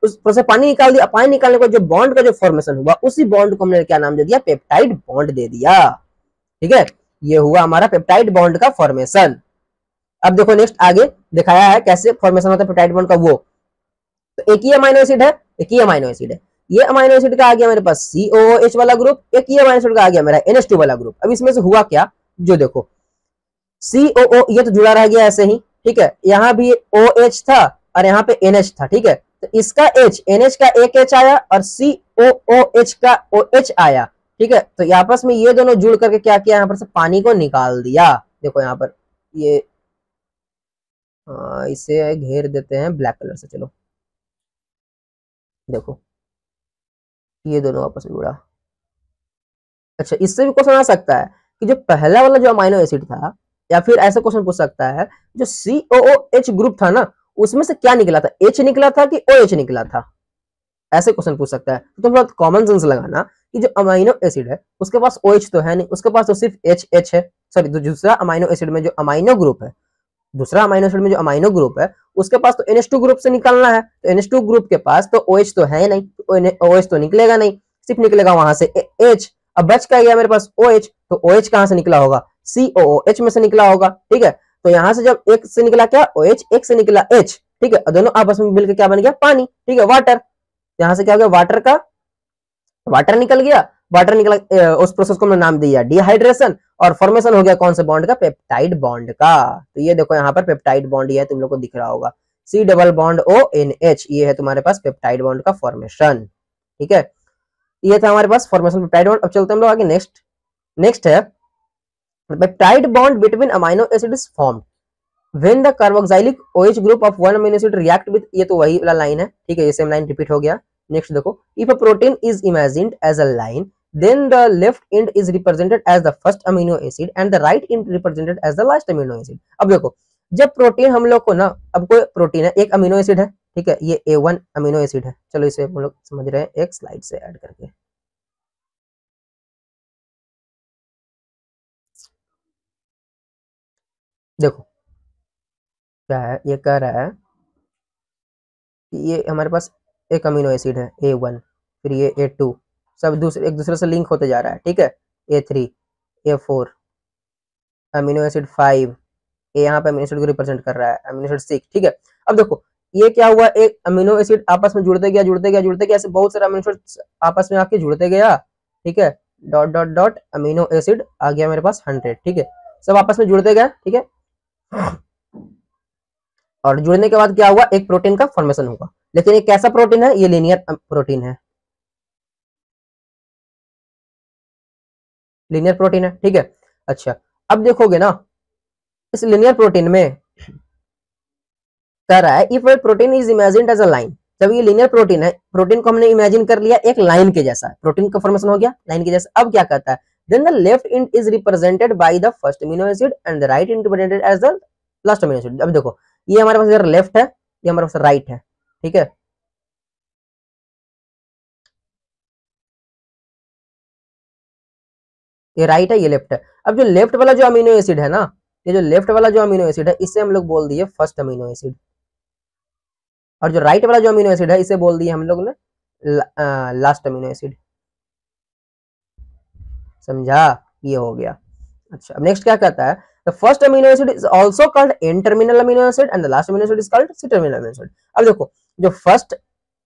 उस प्रोसेस पानी निकाल दिया, पानी निकालने को जो बॉन्ड का जो फॉर्मेशन हुआ, उसी बॉन्ड को हमने क्या नाम दे दिया, पेप्टाइड बॉन्ड दे दिया, ठीक है। ये हुआ हमारा पेप्टाइड बॉन्ड का फॉर्मेशन। अब देखो नेक्स्ट आगे दिखाया है कैसे फॉर्मेशन होता है पेप्टाइड बॉन्ड का। वो तो एक ही अमीनो एसिड है, एक ही अमीनो एसिड है, ये अमीनो एसिड का आ गया मेरे पास COOH वाला ग्रुप, एक ही अमीनो एसिड का आ गया मेरा NH2 वाला ग्रुप। अब इसमें से हुआ क्या, जो देखो COO ये तो जुड़ा रह गया ऐसे ही, ठीक है, यहाँ भी OH था और यहाँ पे NH था, ठीक है। तो इसका H, NH का एक H आया और COOH का OH आया, ठीक है। तो आपस में ये दोनों जुड़ करके क्या किया, यहाँ पर से पानी को निकाल दिया। देखो यहाँ पर ये इसे घेर देते हैं ब्लैक कलर से, चलो देखो ये दोनों आपस में जुड़ा। अच्छा, इससे भी क्वेश्चन आ सकता है कि जो पहला वाला जो अमीनो एसिड था, या फिर ऐसा क्वेश्चन पूछ सकता है जो COOH ग्रुप था ना, उसमें से क्या निकला था, H निकला था कि OH निकला था, ऐसे क्वेश्चन पूछ सकता है। तो तुम लोग कॉमन सेंस लगाना कि जो अमीनो एसिड है उसके पास OH तो है नहीं, उसके पास तो सिर्फ H है। सॉरी, दूसरा अमीनो एसिड में जो अमीनो ग्रुप है, दूसरा अमीनो एसिड में जो अमीनो ग्रुप है उसके पास तो NH2 ग्रुप से निकालना है, तो NH2 ग्रुप के पास तो OH तो है नहीं, तो OH तो निकलेगा नहीं, सिर्फ निकलेगा वहां से H। अब बच क्या गया मेरे पास OH, तो OH कहां से निकला होगा, COOH में से निकला होगा, ठीक है। तो यहां से जब एक से निकला क्या OH, एक से निकला H, ठीक है, दोनों आपस में मिलकर क्या बन गया, पानी, ठीक है, वाटर। यहां से क्या हो गया, वाटर निकल गया, वाटर निकला, उस प्रोसेस को हमने नाम दिया डिहाइड्रेशन, और फॉर्मेशन हो गया कौन से बॉन्ड का, पेप्टाइड बॉन्ड का। तो ये देखो यहाँ पर पेप्टाइड बॉन्ड, ये तुम लोग को दिख रहा होगा C डबल बॉन्ड ONH, ये है तुम्हारे पास पेप्टाइड बॉन्ड का फॉर्मेशन, ठीक है। ये था हमारे पास फॉर्मेशन पेप्टाइड बॉन्ड। अब चलते हम लोग आगे, नेक्स्ट है peptide bond between amino acid is formed when the carboxylic OH group of one amino acid react with, ये तो वही वाला लाइन है, ठीक है, ये सेम लाइन रिपीट हो गया। नेक्स्ट देखो, if a protein is imagined as a line, then the left end is represented as the first amino acid and the right end represented as the last amino acid। अब देखो, जब protein हम लोग को ना, अब कोई प्रोटीन है, एक अमीनो एसिड है, ठीक है, ये A1 अमीनो एसिड है, चलो इसे हम लोग समझ रहे हैं एक स्लाइड से ऐड करके। देखो क्या है, ये कह रहा है कि ये हमारे पास एक अमीनो एसिड है A1, फिर ये A2, सब एक दूसरे से लिंक होते जा रहा है, ठीक है, A3, A4, अमीनो एसिड 5, ये यहाँ पे अमीनो एसिड को रिप्रेजेंट कर रहा है, अमीनो एसिड 6, ठीक है। अब देखो ये क्या हुआ, एक अमीनो एसिड आपस में जुड़ते गया, ऐसे बहुत सारे अमीनो एसिड आपस में आके जुड़ते गया, ठीक है, dot dot dot amino acid आ गया मेरे पास 100, ठीक है, सब आपस में जुड़ते गए, ठीक है। और जुड़ने के बाद क्या हुआ, एक प्रोटीन का फॉर्मेशन हुआ। लेकिन ये कैसा प्रोटीन है, ये लीनियर प्रोटीन है, लीनियर प्रोटीन है, ठीक है। अच्छा, अब देखोगे ना इस लीनियर प्रोटीन में कह रहा है if a protein is imagined as a line, जब ये लीनियर प्रोटीन है, प्रोटीन को हमने इमेजिन कर लिया एक लाइन के जैसा, प्रोटीन का फॉर्मेशन हो गया लाइन के जैसा। अब क्या कहता है, then the left end is represented by the first amino acid and the right end represented as the last amino acid. अब देखो ये हमारे पास इधर लेफ्ट है, ये हमारे पास राइट है, ठीक है। ये राइट है, ये लेफ्ट है। अब जो लेफ्ट वाला जो अमीनो एसिड है ना, ये जो लेफ्ट वाला जो अमीनो एसिड है, इसे हम लोग बोल दिए फर्स्ट अमीनो एसिड, और जो राइट वाला जो अमीनो एसिड है इसे बोल दिए हम लोग ने लास्ट अमीनो एसिड। समझा, ये हो गया। अच्छा, अब नेक्स्ट क्या कहता है, the first amino acid is also called N terminal amino acid and the last amino acid is called C terminal amino acid. अब देखो जो फर्स्ट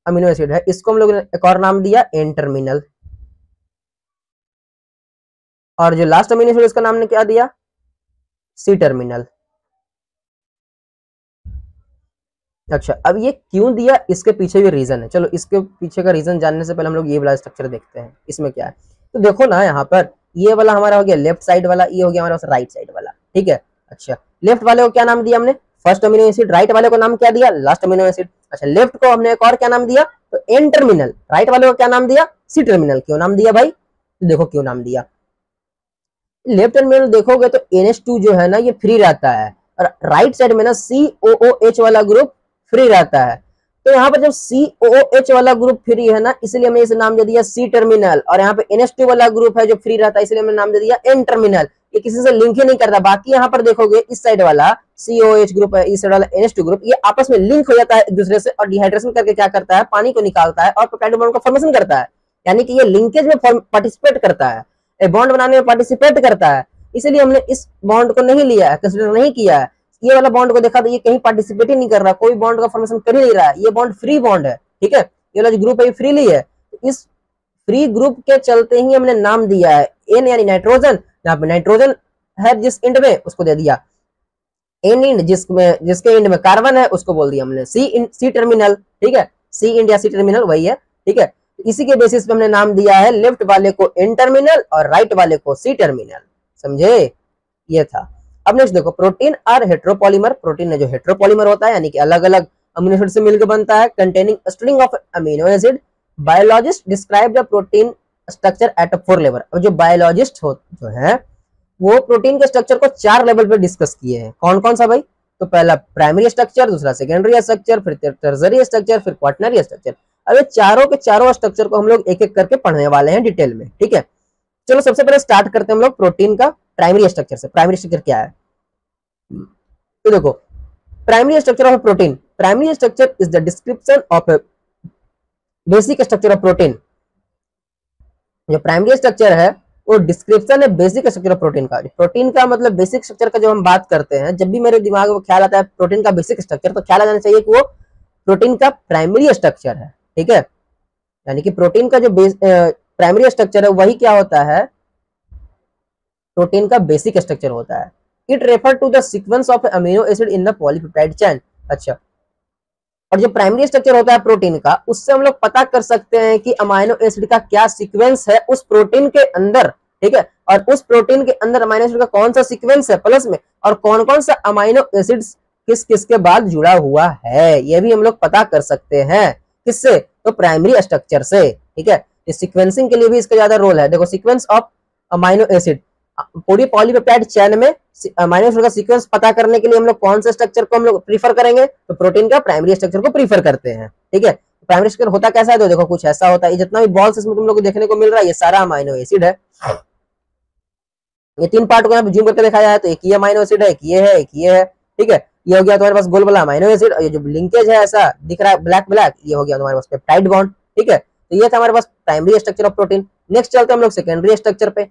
अमीनो एसिड है इसको हम लोग ने एक और नाम दिया एन टर्मिनल, और जो लास्ट अमीनो एसिड इसका नाम ने क्या दिया, सी टर्मिनल। अच्छा, अब ये क्यों दिया, इसके पीछे भी रीजन है। चलो इसके पीछे का रीजन जानने से पहले हम लोग ये वाला स्ट्रक्चर देखते हैं, इसमें क्या है। तो देखो ना यहाँ पर ये वाला हमारा हो गया लेफ्ट साइड वाला, ये हो गया हमारा राइट साइड वाला, ठीक है। अच्छा, लेफ्ट वाले को क्या नाम दिया हमने, फर्स्ट अमीनो एसिड, राइट वाले को नाम क्या दिया, लास्ट अमीनो एसिड। अच्छा, लेफ्ट को हमने एक और क्या नाम दिया, तो एन टर्मिनल, राइट वाले को क्या नाम दिया, सी टर्मिनल। क्यों नाम दिया भाई, तो देखो क्यों नाम दिया। लेफ्ट टर्मिनल देखोगे तो NH2 जो है ना ये फ्री रहता है, और राइट साइड में ना COOH वाला ग्रुप फ्री रहता है। तो यहाँ पर जब COOH वाला ग्रुप फ्री है ना, इसलिए हमने इसे नाम दे दिया सी टर्मिनल, और यहाँ पे NH2 वाला ग्रुप है जो फ्री रहता है, इसलिए हमने नाम दे दिया एन टर्मिनल। ये किसी से लिंक ही नहीं करता। बाकी यहाँ पर देखोगे इस साइड वाला COOH ग्रुप है, इस साइड वाला NH2 ग्रुप, ये आपस में लिंक हो जाता है एक दूसरे से, और डिहाइड्रेशन करके क्या करता है, पानी को निकालता है और पेप्टाइड बॉन्ड का फॉर्मेशन करता है। यानी कि ये लिंकेज में पार्टिसिपेट करता है, बॉन्ड बनाने में पार्टिसिपेट करता है। इसलिए हमने इस बॉन्ड को नहीं लिया है, कंसीडर नहीं किया है। ये वाला बॉन्ड को देखा तो ये कहीं पार्टिसिपेट ही नहीं कर रहा, कोई बॉन्ड का फॉर्मेशन कर ही नहीं रहा है, ये बॉन्ड फ्री बॉन्ड है, ठीक है। ये वाला जो ग्रुप है ये फ्रीली है। इस फ्री ग्रुप के चलते ही हमने नाम दिया है एन यानी नाइट्रोजन, यहाँ पे नाइट्रोजन है जिस एंड में उसको दे दिया एन इंड, जिसके एंड में कार्बन है उसको बोल दिया हमने सी टर्मिनल, ठीक है। सी इंड या सी टर्मिनल वही है, ठीक है। इसी के बेसिस पे हमने नाम दिया है लेफ्ट वाले को एन टर्मिनल और राइट वाले को सी टर्मिनल। समझे, ये था। अब नेक्स्ट देखो, प्रोटीन आर हेट्रोपॉलीमर, प्रोटीन है जो हेट्रोपॉलीमर होता है, यानी कि अलग अलग अमीनो एसिड से मिलकर बनता है, containing string of amino acid. Biologist describe the protein structure eight 4 level. अब जो बायोलॉजिस्ट हो जो है वो प्रोटीन के स्ट्रक्चर को 4 लेवल पे डिस्कस किए हैं। कौन कौन सा भाई, तो पहला प्राइमरी स्ट्रक्चर, दूसरा सेकेंडरी स्ट्रक्चर, फिर टर्सरी स्ट्रक्चर, फिर क्वाटरनरी स्ट्रक्चर। अब ये चारों के चारों स्ट्रक्चर को हम लोग एक एक करके पढ़ने वाले हैं डिटेल में, ठीक है। चलो सबसे पहले स्टार्ट करते हैं हम लोग प्रोटीन का प्राइमरी स्ट्रक्चर से। प्राइमरी स्ट्रक्चर क्या है, तो देखो primary structure of protein, primary structure is the description of basic structure of protein. जो प्राइमरी स्ट्रक्चर है वो डिस्क्रिप्शन है बेसिक स्ट्रक्चर ऑफ प्रोटीन का। प्रोटीन का मतलब बेसिक स्ट्रक्चर का जब हम बात करते हैं, जब भी मेरे दिमाग में ख्याल आता है प्रोटीन का बेसिक स्ट्रक्चर, तो ख्याल आ जाना चाहिए कि वो प्रोटीन का प्राइमरी स्ट्रक्चर है, ठीक है। यानी कि प्रोटीन का जो प्राइमरी स्ट्रक्चर है वही क्या होता है, प्रोटीन का बेसिक स्ट्रक्चर होता है। It refer to the sequence of amino acid in the polypeptide chain. अच्छा, और जो प्राइमरी स्ट्रक्चर होता है प्रोटीन का, उससे हम लोग पता कर सकते हैं कि अमीनो एसिड का क्या सीक्वेंस है उस प्रोटीन के अंदर, ठीक है। और उस प्रोटीन के अंदर अमीनो एसिड का कौन सा सीक्वेंस है प्लस में, और कौन कौन सा अमीनो एसिड किस किस के बाद जुड़ा हुआ है, ये भी हम लोग पता कर सकते हैं। किससे, तो प्राइमरी स्ट्रक्चर से, ठीक है। इस सीक्वेंसिंग के लिए भी इसका ज्यादा रोल है। देखो सीक्वेंस ऑफ अमीनो एसिड, पूरी पॉलीपेप्टाइड चेन में अमीनो एसिड का सीक्वेंस पता करने के लिए हम लोग कौन से स्ट्रक्चर को हम लोग प्रीफर करेंगे, तो प्रोटीन का प्राइमरी स्ट्रक्चर को प्रीफर करते हैं, ठीक है। प्राइमरी स्ट्रक्चर होता कैसा है, तो देखो कुछ ऐसा होता है। ये जितना भी बॉल्स इसमें तुम लोग को देखने को मिल रहा है ये सारा अमीनो एसिड है। ये 3 पार्ट को यहाँ पे जूम करके दिखाया है, तो एक ये अमीनो एसिड है, एक ये है, एक ये है, ठीक है। ये हो गया तुम्हारे पास गोल वाला अमीनो एसिड, और ये जो लिंकेज है ऐसा दिख रहा है ब्लैक ब्लैक, ये हो गया तुम्हारे पास पेप्टाइड बॉन्ड, ठीक है। तो ये था हमारे पास primary structure of protein. Next चलते हैं हम लोग सेकेंडरी स्ट्रक्चर पे।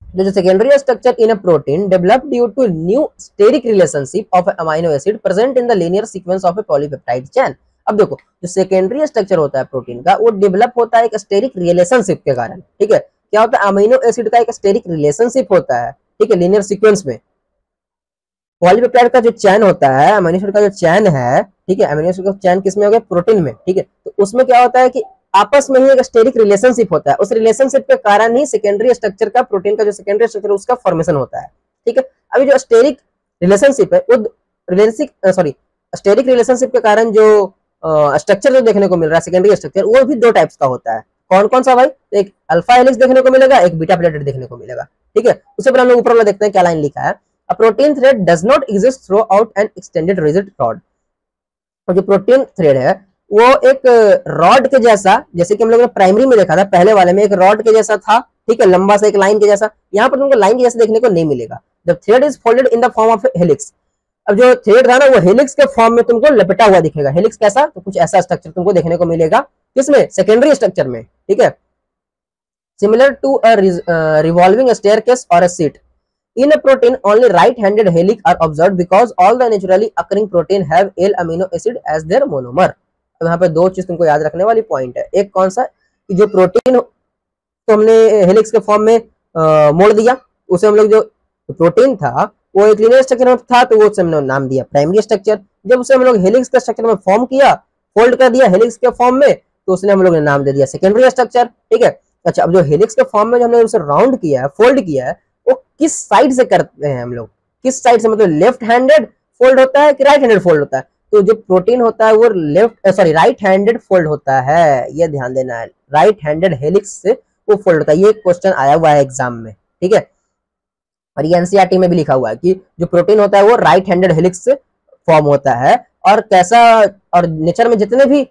The secondary structure in a protein developed due to new steric relationship of amino acid present in the linear sequence of a polypeptide chain। अब देखो जो secondary structure होता है प्रोटीन का वो डेवलप होता है एक स्टेरिक रिलेशनशिप के कारण, ठीक है। क्या होता है, अमीनो एसिड का एक स्टेरिक रिलेशनशिप होता है, ठीक है, लिनियर सीक्वेंस में। पॉलीपेप्टाइड का जो चैन होता है, अमीनो एसिड का जो चैन है, ठीक है, अमीनो एसिड का चैन किसमें हो गया, प्रोटीन में, ठीक है। तो उसमें क्या होता है कि आपस में ही एक स्टेरिक रिलेशनशिप होता है, उस रिलेशनशिप के कारण ही सेकेंडरी स्ट्रक्चर का, प्रोटीन का जो सेकेंडरी स्ट्रक्चर है उसका फॉर्मेशन होता है, ठीक है। अभी जो स्टेरिक रिलेशनशिप है वो स्टेरिक रिलेशनशिप के कारण जो स्ट्रक्चर जो देखने को मिल रहा है सेकेंडरी स्ट्रक्चर, वो भी दो टाइप्स का होता है। कौन कौन सा भाई, एक अल्फा हेलिक्स देखने को मिलेगा, एक बीटा प्लेटेड देखने को मिलेगा, ठीक है। उससे पहले हम लोग ऊपर वाला देखते हैं क्या लाइन लिखा है। A protein thread does not exist throughout an extended rigid rod। और जो प्रोटीन थ्रेड है वो एक रॉड के जैसा, जैसे कि हम लोग ने प्राइमरी में देखा था, पहले वाले में एक रॉड के जैसा था, ठीक है, लंबा सा एक लाइन के जैसा। यहाँ पर तुमको लाइन के जैसा देखने को नहीं मिलेगा। जब thread is folded in the form of helix, अब जो थ्रेड था ना वो हेलिक्स के फॉर्म में तुमको लपेटा हुआ दिखेगा। हेलिक्स कैसा, तो कुछ ऐसा स्ट्रक्चर तुमको देखने को मिलेगा, किसमें, सेकेंडरी स्ट्रक्चर में, ठीक है। Similar to a revolving staircase और a sheet. In a protein, only right-handed helix are observed because all the naturally occurring protein have L-amino acid as their monomer। अब यहाँ पे दो चीज तुमको याद रखने वाली पॉइंट है। एक कौन सा, कि जो प्रोटीन तो हमने हेलिक्स के फॉर्म में मोड़ दिया, उसे हम लोग जो प्रोटीन था वो एक लीनियर स्ट्रक्चर में था, तो वो हमने नाम दिया प्राइमरी स्ट्रक्चर। जब उसे हम लोग हेलिक्स के स्ट्रक्चर में फॉर्म किया, फोल्ड कर दिया हेलिक्स के फॉर्म में, तो उसने हम लोग ने नाम दे दिया सेकेंडरी स्ट्रक्चर, ठीक है। अच्छा, अब जो हेलिक्स के फॉर्म में हमने उसे राउंड किया है, फोल्ड किया है, वो किस साइड से करते हैं हम लोग, किस साइड से, मतलब लेफ्ट हैंडेड फोल्ड होता है कि राइट हैंडेड फोल्ड होता है। तो जो प्रोटीन होता है वो राइट हैंडेड फोल्ड होता है, ये ध्यान देना है, राइट हैंडेड हेलिक्स से वो फोल्ड होता है। ये क्वेश्चन आया हुआ है एग्जाम में, ठीक है, और ये एनसीईआरटी में भी लिखा हुआ है कि जो प्रोटीन होता है वो राइट हैंडेड हेलिक्स से फॉर्म होता है। और कैसा, और नेचर में जितने भी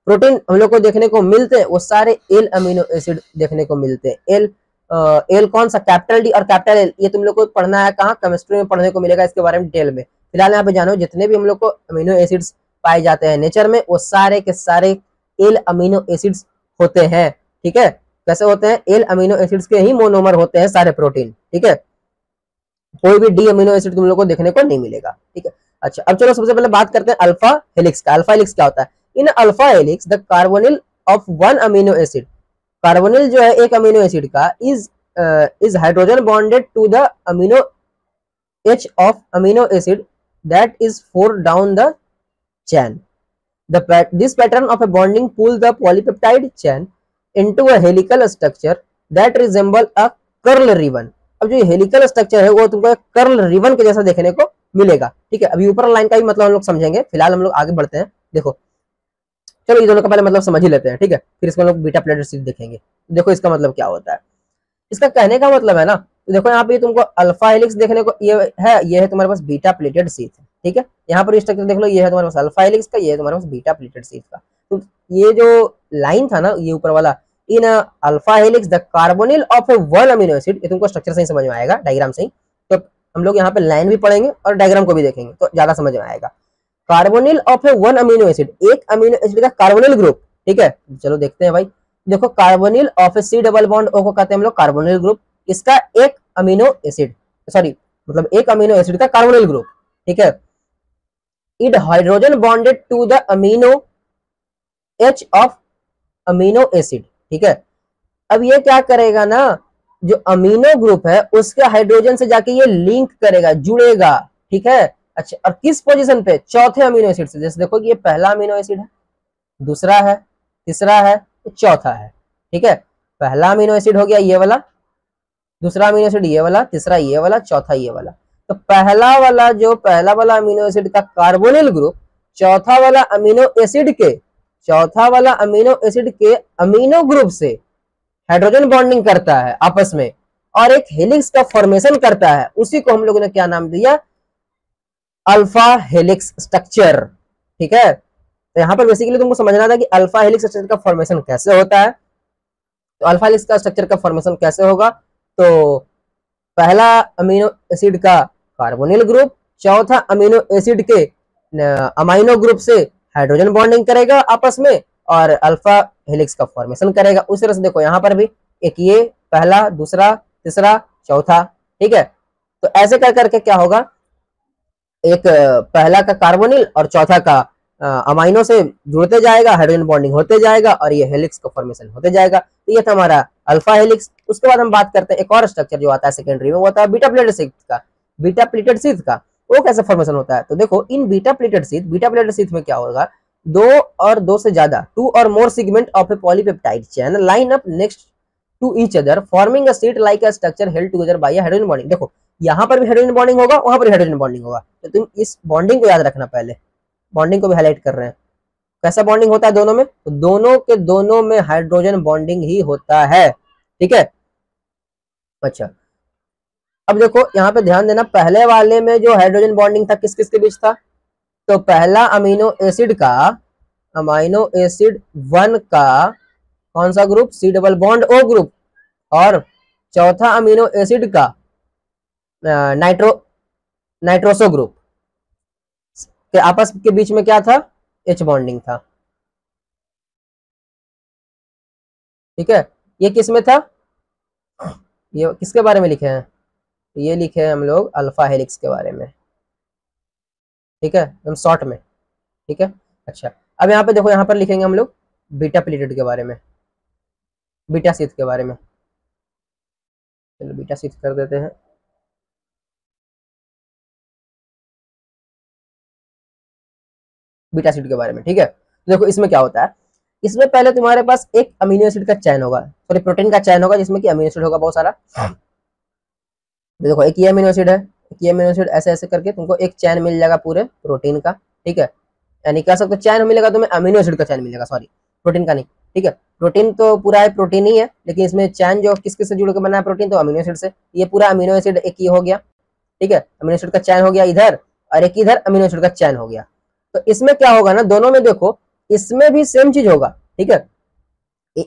प्रोटीन हम लोग को देखने को मिलते हैं वो सारे एल अमीनो एसिड देखने को मिलते हैं। एल कौन सा, कैपिटल डी और कैपिटल एल, ये तुम लोग को पढ़ना है कहाँ, केमिस्ट्री में पढ़ने को मिलेगा इसके बारे में डिटेल में। फिलहाल यहाँ पे जानो, जितने भी हम लोग को अमीनो एसिड्स पाए जाते हैं नेचर में वो सारे के सारे एल अमीनो एसिड्स होते हैं, ठीक है। कैसे होते हैं, एल अमीनो एसिड्स के ही मोनोमर होते हैं सारे प्रोटीन, ठीक है। कोई भी डी अमीनो एसिड तुम लोग को देखने को नहीं मिलेगा, ठीक है। अच्छा, अब चलो सबसे पहले बात करते हैं अल्फा हेलिक्स का। अल्फा हेलिक्स क्या होता है, in alpha helix the carbonyl of one amino acid, carbonyl जो है एक अमीनो एसिड का is hydrogen bonded to the amino H of amino acid that is four down the chain. This pattern of a bonding pulls the polypeptide chain into a helical structure that resemble a curl ribbon। अब जो helical structure है वो तुमको curl ribbon के जैसा देखने को मिलेगा, ठीक है। अभी ऊपर लाइन का भी मतलब हम लोग समझेंगे, फिलहाल हम लोग आगे बढ़ते हैं। देखो, चलो ये दोनों का पहले मतलब समझ ही लेते हैं, ठीक है, फिर इसको हम लोग बीटा प्लेटेड शीट देखेंगे। देखो इसका मतलब क्या होता है, इसका कहने का मतलब है ना, तो देखो यहाँ पे तुमको अल्फा हेलिक्स देखने को ये है तुम्हारे पास बीटा प्लेटेड शीट है, ठीक है। यहाँ पर स्ट्रक्चर देख लो, ये है तुम्हारे पास अल्फा हेलिक्स का, ये है तुम्हारे पास बीटा प्लेटेड शीट का। तो ये जो लाइन था ना, ये ऊपर वाला, in alpha helix the carbonyl of a one amino acid, ये तुमको स्ट्रक्चर से ही समझ में आएगा, डायग्राम से ही। तो हम लोग यहाँ पे लाइन भी पढ़ेंगे और डायग्राम को भी देखेंगे तो ज्यादा समझ में आएगा। Carbonyl of a one amino acid, एक अमीनो एसिड का कार्बोनिल ग्रुप, ठीक है। चलो देखते हैं भाई, देखो carbonyl of a C double bond O को कहते हैं हम लोग कार्बोनिल ग्रुप। इसका एक अमीनो एसिड, सॉरी मतलब एक अमीनो एसिड का कार्बोनिल ग्रुप, ठीक है। It hydrogen bonded to the amino H of amino acid, ठीक है। अब ये क्या करेगा ना, जो अमीनो ग्रुप है उसके हाइड्रोजन से जाके ये लिंक करेगा, जुड़ेगा, ठीक है। अच्छा, और किस पोजीशन पे, चौथे अमीनो एसिड से। जैसे देखो कि ये पहला अमीनो एसिड है, दूसरा है, तीसरा है, चौथा है, ठीक है। पहला अमीनो एसिड हो गया ये वाला, दूसरा अमीनो एसिड ये वाला, तीसरा ये वाला, चौथा ये वाला। तो पहला वाला अमीनो एसिड का कार्बोनिल ग्रुप चौथा वाला अमीनो एसिड के अमीनो ग्रुप से हाइड्रोजन बॉन्डिंग करता है आपस में और एक हेलिक्स का फॉर्मेशन करता है। उसी को हम लोगों ने क्या नाम दिया, अल्फा हेलिक्स स्ट्रक्चर, ठीक है। तो यहाँ पर बेसिकली तुमको समझना था कि अल्फा हेलिक्स स्ट्रक्चर का फॉर्मेशन कैसे होता है। तो अल्फा हेलिक्स का स्ट्रक्चर का फॉर्मेशन कैसे होगा, तो पहला अमीनो एसिड का कार्बोनिल ग्रुप चौथा अमीनो एसिड के अमाइनो ग्रुप से हाइड्रोजन बॉन्डिंग करेगा आपस में और अल्फा हेलिक्स का फॉर्मेशन करेगा। उस तरह से देखो यहाँ पर भी एक ये पहला, दूसरा, तीसरा, चौथा, ठीक है। तो ऐसे कर करके क्या होगा, एक पहला का कार्बोनिल और चौथा का अमाइनो से जुड़ते जाएगा, हाइड्रोजन बॉन्डिंग होते जाएगा और ये हेलिक्स का फॉर्मेशन होते जाएगा। तो ये था हमारा अल्फा हेलिक्स। उसके बाद हम बात करते हैं एक और स्ट्रक्चर जो आता है सेकेंडरी में, वो आता है बीटा प्लेटेड शीट का। बीटा प्लेटेड शीट का वो कैसे फॉर्मेशन होता है? तो देखो इन बीटा प्लेटेड शीथ में क्या होगा, दो और दो से ज्यादा, two or more segment of a polypeptide chain line up next to each other forming a sheet like a structure held together by hydrogen bonding. देखो यहाँ पर भी हाइड्रोजन बॉन्डिंग होगा, वहां पर भी हाइड्रोजन बॉन्डिंग होगा, तो तुम इस बॉन्डिंग को याद रखना। पहले बॉन्डिंग को भी हाईलाइट कर रहे हैं, कैसा बॉन्डिंग होता है दोनों में, तो दोनों के दोनों में हाइड्रोजन बॉन्डिंग ही होता है, ठीक है। अच्छा अब देखो यहाँ पे ध्यान देना, पहले वाले में जो हाइड्रोजन बॉन्डिंग था किस किस के बीच था, तो पहला अमीनो एसिड 1 का कौन सा ग्रुप, C double bond O group, और चौथा अमीनो एसिड का नाइट्रोसो ग्रुप के आपस के बीच में क्या था, एच बॉन्डिंग था, ठीक है। ये किस में था, ये किसके बारे में लिखे हैं, ये लिखे हैं हम लोग अल्फा हेलिक्स के बारे में, ठीक है, एकदम शॉर्ट में, ठीक है। अच्छा अब यहाँ पे देखो, यहाँ पर लिखेंगे हम लोग बीटा प्लेटेड के बारे में, बीटा शीथ के बारे में, चलो बीटा शीथ कर देते हैं। बीटा शीट के बारे में, ठीक है। तो देखो इसमें क्या होता है, इसमें पहले तुम्हारे पास एक अमीनो एसिड का चैन होगा, सॉरी प्रोटीन का चैन होगा, जिसमें कि अमीनो एसिड होगा बहुत सारा। देखो एक ये अमीनो एसिड है, एक ये अमीनो एसिड, ऐसे ऐसे करके तुमको एक चैन मिल जाएगा पूरे प्रोटीन का, ठीक है। यानी कह सकते हो चैन मिलेगा तुम्हें, अमीनो एसिड का चैन मिलेगा, सॉरी प्रोटीन का नहीं, ठीक है। प्रोटीन तो पूरा है, प्रोटीन ही है, लेकिन इसमें चैन जो किस किस से जुड़ के बना है प्रोटीन, तो अमीनो एसिड से। ये पूरा अमीनो एसिड एक ये हो गया, ठीक है, अमीनो एसिड का चैन हो गया इधर, और एक इधर अमीनो एसिड का चैन हो गया। तो इसमें क्या होगा ना, दोनों में देखो इसमें भी सेम चीज होगा, ठीक है।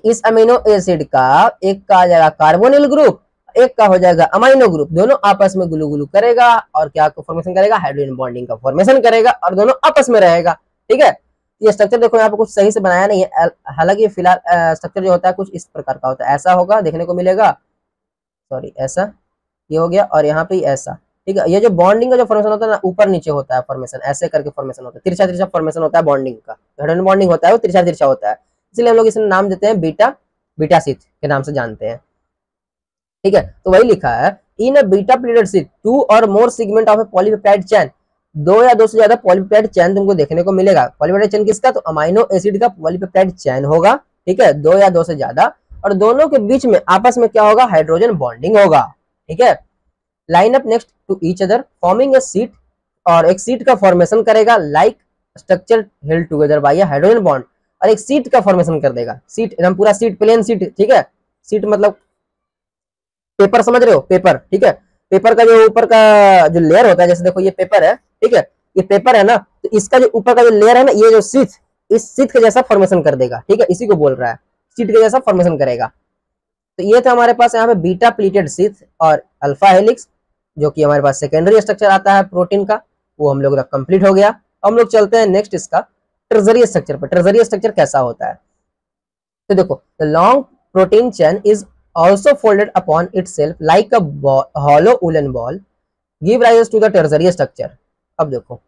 इस अमीनो एसिड का एक का आ जाएगा कार्बोनिल ग्रुप, एक का हो जाएगा अमाइनो ग्रुप, दोनों आपस में गुलू गुलू करेगा और क्या फॉर्मेशन करेगा, हाइड्रोजन बॉन्डिंग का फॉर्मेशन करेगा, और दोनों आपस में रहेगा, ठीक है। ये स्ट्रक्चर देखो यहाँ पे कुछ सही से बनाया नहीं है, हालांकि फिलहाल स्ट्रक्चर जो होता है कुछ इस प्रकार का होता है, ऐसा होगा देखने को मिलेगा, सॉरी ऐसा, ये हो गया, और यहाँ पे ऐसा, ठीक है। ये जो बॉन्डिंग का जो फॉर्मेशन होता है ना, ऊपर नीचे होता है फॉर्मेशन, ऐसे करके फॉर्मेशन होता है, तिरछा तिरछा फॉर्मेशन होता है बॉन्डिंग का, हाइड्रोजन बॉन्डिंग होता है वो तिरछा तिरछा होता है, इसलिए हम लोग इसे नाम देते हैं बीटा शीथ के नाम से जानते हैं, ठीक है। तो वही लिखा है, in a beta pleated sheet two or more segment of a polypeptide chain, दो या दो से ज्यादा पॉलीपेप्टाइड चैन तुमको देखने को मिलेगा। पॉलीपेप्टाइड चैन किसका, तो अमाइनो एसिड का पॉलीपेप्टाइड चैन होगा, ठीक है, दो या दो से ज्यादा, और दोनों के बीच में आपस में क्या होगा, हाइड्रोजन बॉन्डिंग होगा, ठीक है। Line up next to each other forming a sheet, और एक सीट का फॉर्मेशन करेगा like structure held together by hydrogen bond, और एक सीट का फॉर्मेशन कर देगा, सीट एकदम पूरा सीट, प्लेन सीट, ठीक है। सीट मतलब पेपर, समझ रहे हो, पेपर, ठीक है। पेपर का जो ऊपर का जो लेयर होता है, जैसे देखो ये पेपर है, ठीक है, ये पेपर है ना, तो इसका जो ऊपर का जो लेयर है ना, ये जो सीट, इस सीट के जैसा फॉर्मेशन कर देगा, ठीक है, इसी को बोल रहा है, सीट के जैसा फॉर्मेशन करेगा। तो ये था हमारे पास यहाँ पे बीटा प्लीटेड शीथ और अल्फा हेलिक्स, जो कि हमारे पास सेकेंडरी स्ट्रक्चर आता है प्रोटीन का, वो हम लोग का कंप्लीट हो गया। हम लोग चलते हैं नेक्स्ट इसका ट्रेजरी स्ट्रक्चर पर। ट्रेजरी स्ट्रक्चर कैसा होता है, तो देखो the long protein chain is also folded upon itself like a hollow woolen ball give rise to the tertiary structure। अब देखो,